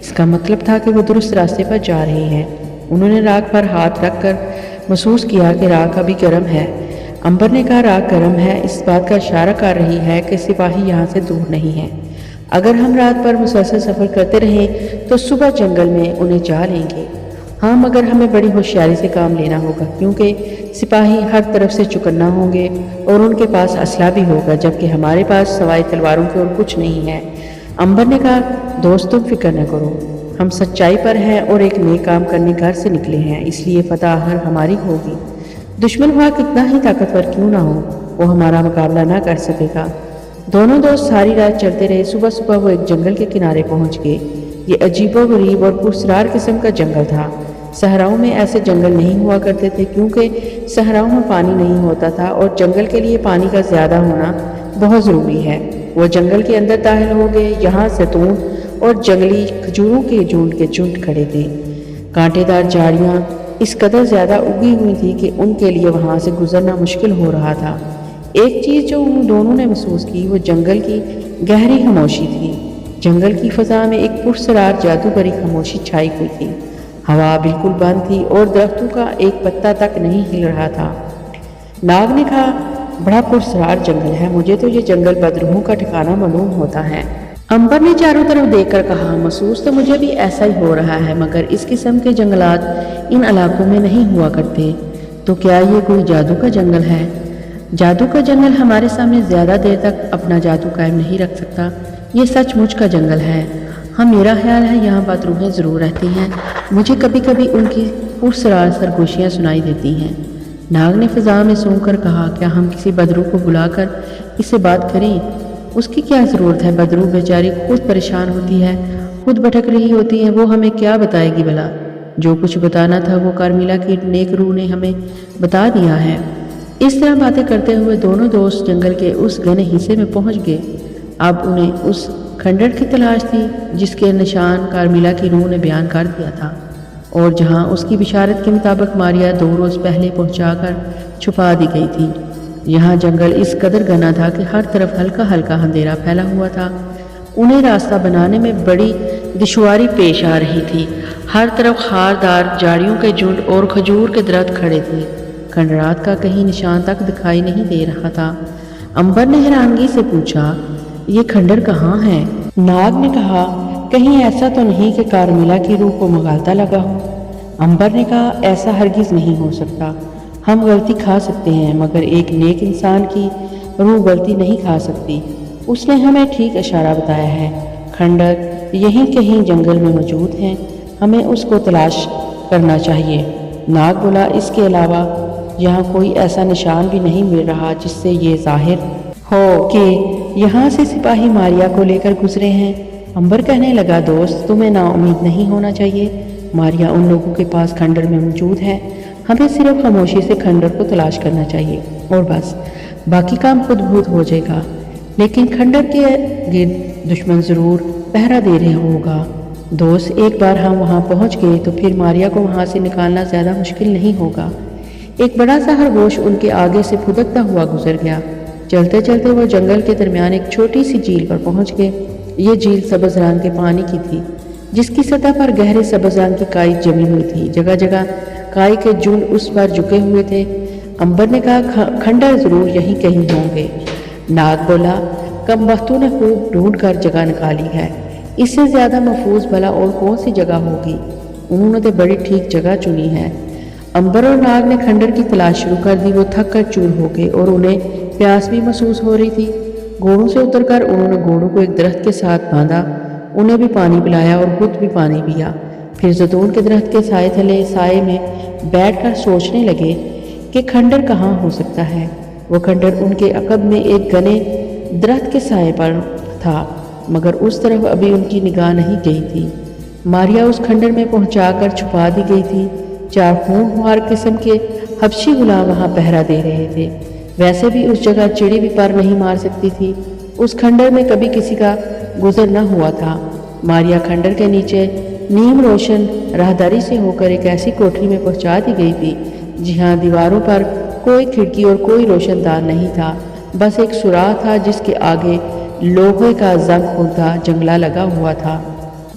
اس کا مطلب تھا کہ وہ درست راستے پر جا رہے ہیں۔ انہوں نے راکھ پر ہاتھ رکھ کر محسوس کیا کہ راکھ ابھی گرم ہے۔ امبر نے کہا راکھ گرم ہے، اس بات کا اشارہ کر رہی ہے کہ سپاہی یہاں سے دور نہیں ہیں۔ اگر ہم رات پر مسلسل سفر کرتے رہیں تو صبح جنگل میں انہیں چاہ لیں گے۔ ہاں مگر ہمیں بڑی ہوشیاری سے کام لینا ہوگا، کیونکہ سپاہی ہر طرف سے چکنا ہوں گے اور ان کے پاس اسلحہ بھی ہوگا، جبکہ ہمارے پاس سوائے تلواروں کے اور کچھ نہیں ہے۔ امبر نے کہا دوست تم فکر نہ کرو، ہم سچائی پر ہیں اور ایک نیک کام کرنے گھر سے نکلے ہیں، اس لیے فتح ہر ہماری ہوگی۔ دشمن ہوا کتنا ہی طاقتور کیوں نہ ہو، وہ ہمارا مقابلہ نہ کر سکے گا۔ دونوں دوست ساری رات چلتے رہے۔ صبح صبح وہ ایک جنگل کے کنارے پہنچ گئے۔ یہ عجیب و غریب اور پراسرار قسم کا جنگل تھا۔ صحراؤں میں ایسے جنگل نہیں ہوا کرتے تھے، کیونکہ صحراؤں میں پانی نہیں ہوتا تھا اور جنگل کے لیے پانی کا زیادہ ہونا بہت ضروری ہے۔ وہ جنگل کے اندر داخل ہو گئے۔ یہاں زیتون اور جنگلی کھجوروں کے جھنڈ کھڑے تھے۔ کانٹے دار جھاڑیاں اس قدر زیادہ اگی ہوئی تھی کہ ان کے لیے وہاں سے گزرنا مشکل ہو رہا تھا۔ ایک چیز جو ان دونوں نے محسوس کی وہ جنگل کی گہری خاموشی تھی۔ جنگل کی فضا میں ایک پراسرار جادوگری خاموشی چھائی ہوئی تھی۔ ہوا بالکل بند تھی اور درختوں کا ایک پتا تک نہیں ہل رہا تھا۔ ناگ نے کہا بڑا پراسرار جنگل ہے، مجھے تو یہ جنگل بدروحوں کا ٹھکانہ معلوم ہوتا ہے۔ امبر نے چاروں طرف دیکھ کر کہا محسوس تو مجھے بھی ایسا ہی ہو رہا ہے، مگر اس قسم کے جنگلات ان علاقوں میں نہیں ہوا کرتے۔ تو کیا یہ کوئی جادو کا جنگل ہے؟ جادو کا جنگل ہمارے سامنے زیادہ دیر تک اپنا جادو قائم نہیں رکھ سکتا۔ یہ سچ مچ کا جنگل ہے۔ ہاں میرا خیال ہے یہاں بدروحیں ضرور رہتی ہیں، مجھے کبھی کبھی ان کی پراسرار سرگوشیاں سنائی دیتی ہیں۔ ناگ نے فضا میں سونگ کر کہا کیا ہم کسی بدروح کو بلا کر اس سے بات کریں؟ اس کی کیا ضرورت ہے؟ بدروح بیچاری خود پریشان ہوتی ہے، خود بھٹک رہی ہوتی ہے، وہ ہمیں کیا بتائے گی بلا؟ جو کچھ بتانا تھا وہ کارمیلا کی نیک روح نے ہمیں بتا دیا ہے۔ اس طرح باتیں کرتے ہوئے دونوں دوست جنگل کے اس گھنے حصے میں پہنچ گئے۔ اب انہیں اس کھنڈر کی تلاش تھی جس کے نشان کارمیلا کی روح نے بیان کر دیا تھا، اور جہاں اس کی بشارت کے مطابق ماریا 2 روز پہلے پہنچا کر چھپا دی گئی تھی۔ یہاں جنگل اس قدر گھنا تھا کہ ہر طرف ہلکا ہلکا اندھیرا پھیلا ہوا تھا۔ انہیں راستہ بنانے میں بڑی دشواری پیش آ رہی تھی۔ ہر طرف خاردار جھاڑیوں کے جھنڈ اور کھجور کے درخت کھڑے تھے۔ کھنڈرات کا کہیں نشان تک دکھائی نہیں دے رہا تھا۔ امبر نے حیرانگی سے پوچھا یہ کھنڈر کہاں ہے؟ ناگ نے کہا کہیں ایسا تو نہیں کہ کارمیلا کی روح کو مغالطہ لگا ہو؟ امبر نے کہا ایسا ہرگز نہیں ہو سکتا۔ ہم غلطی کھا سکتے ہیں مگر ایک نیک انسان کی روح غلطی نہیں کھا سکتی۔ اس نے ہمیں ٹھیک اشارہ بتایا ہے۔ کھنڈر یہیں کہیں جنگل میں موجود ہیں، ہمیں اس کو تلاش کرنا چاہیے۔ ناگ بولا اس کے علاوہ یہاں کوئی ایسا نشان بھی نہیں مل رہا جس سے یہ ظاہر ہو کہ یہاں سے سپاہی ماریا کو لے کر گزرے ہیں۔ امبر کہنے لگا دوست تمہیں نا امید نہیں ہونا چاہیے، ماریا ان لوگوں کے پاس کھنڈر میں موجود ہے، ہمیں صرف خاموشی سے کھنڈر کو تلاش کرنا چاہیے اور بس، باقی کام خود بخود ہو جائے گا۔ لیکن کھنڈر کے گرد دشمن ضرور پہرا دے رہا ہوگا۔ دوست ایک بار ہم وہاں پہنچ گئے تو پھر ماریا کو وہاں سے نکالنا زیادہ مشکل نہیں ہوگا۔ ایک بڑا سا خرگوش ان کے آگے سے پھدکتا ہوا گزر گیا۔ چلتے چلتے وہ جنگل کے درمیان ایک چھوٹی سی جھیل پر پہنچ گئے۔ یہ جھیل سبز رنگ کے پانی کی تھی جس کی سطح پر گہرے سبز رنگ کی کائی جمی ہوئی تھی۔ جگہ جگہ کائی کے جھنڈ اس پر جھکے ہوئے تھے۔ امبر نے کہا کھنڈر ضرور یہیں کہیں ہوں گے۔ ناگ بولا کم بختوں نے خوب ڈھونڈ کر جگہ نکالی ہے، اس سے زیادہ محفوظ بھلا اور کون سی جگہ ہوگی؟ انہوں نے تو بڑی ٹھیک جگہ چنی ہے۔ امبر اور ناگ نے کھنڈر کی تلاش شروع کر دی۔ وہ تھک کر چور ہو گئے اور انہیں پیاس بھی محسوس ہو رہی تھی۔ گھوڑوں سے اتر کر انہوں نے گھوڑوں کو ایک درخت کے ساتھ باندھا، انہیں بھی پانی پلایا اور خود بھی پانی پیا۔ پھر زیتون کے درخت کے سائے تلے سائے میں بیٹھ کر سوچنے لگے کہ کھنڈر کہاں ہو سکتا ہے۔ وہ کھنڈر ان کے عقب میں ایک گھنے درخت کے سائے پر تھا، مگر اس طرف ابھی ان کی نگاہ نہیں گئی تھی۔ ماریا اس کھنڈر میں پہنچا کر چھپا دی گئی تھی۔ 4 خونخوار قسم کے حبشی غلام وہاں پہرا دے رہے تھے۔ ویسے بھی اس جگہ چڑی بھی پر نہیں مار سکتی تھی۔ اس کھنڈر میں کبھی کسی کا گزر نہ ہوا تھا۔ ماریا کھنڈر کے نیچے نیم روشن راہداری سے ہو کر ایک ایسی کوٹری میں پہنچا دی گئی تھی جہاں دیواروں پر کوئی کھڑکی اور کوئی روشن دان نہیں تھا، بس ایک سوراخ تھا جس کے آگے لوہے کا زنگ خوندا جنگلہ لگا ہوا تھا۔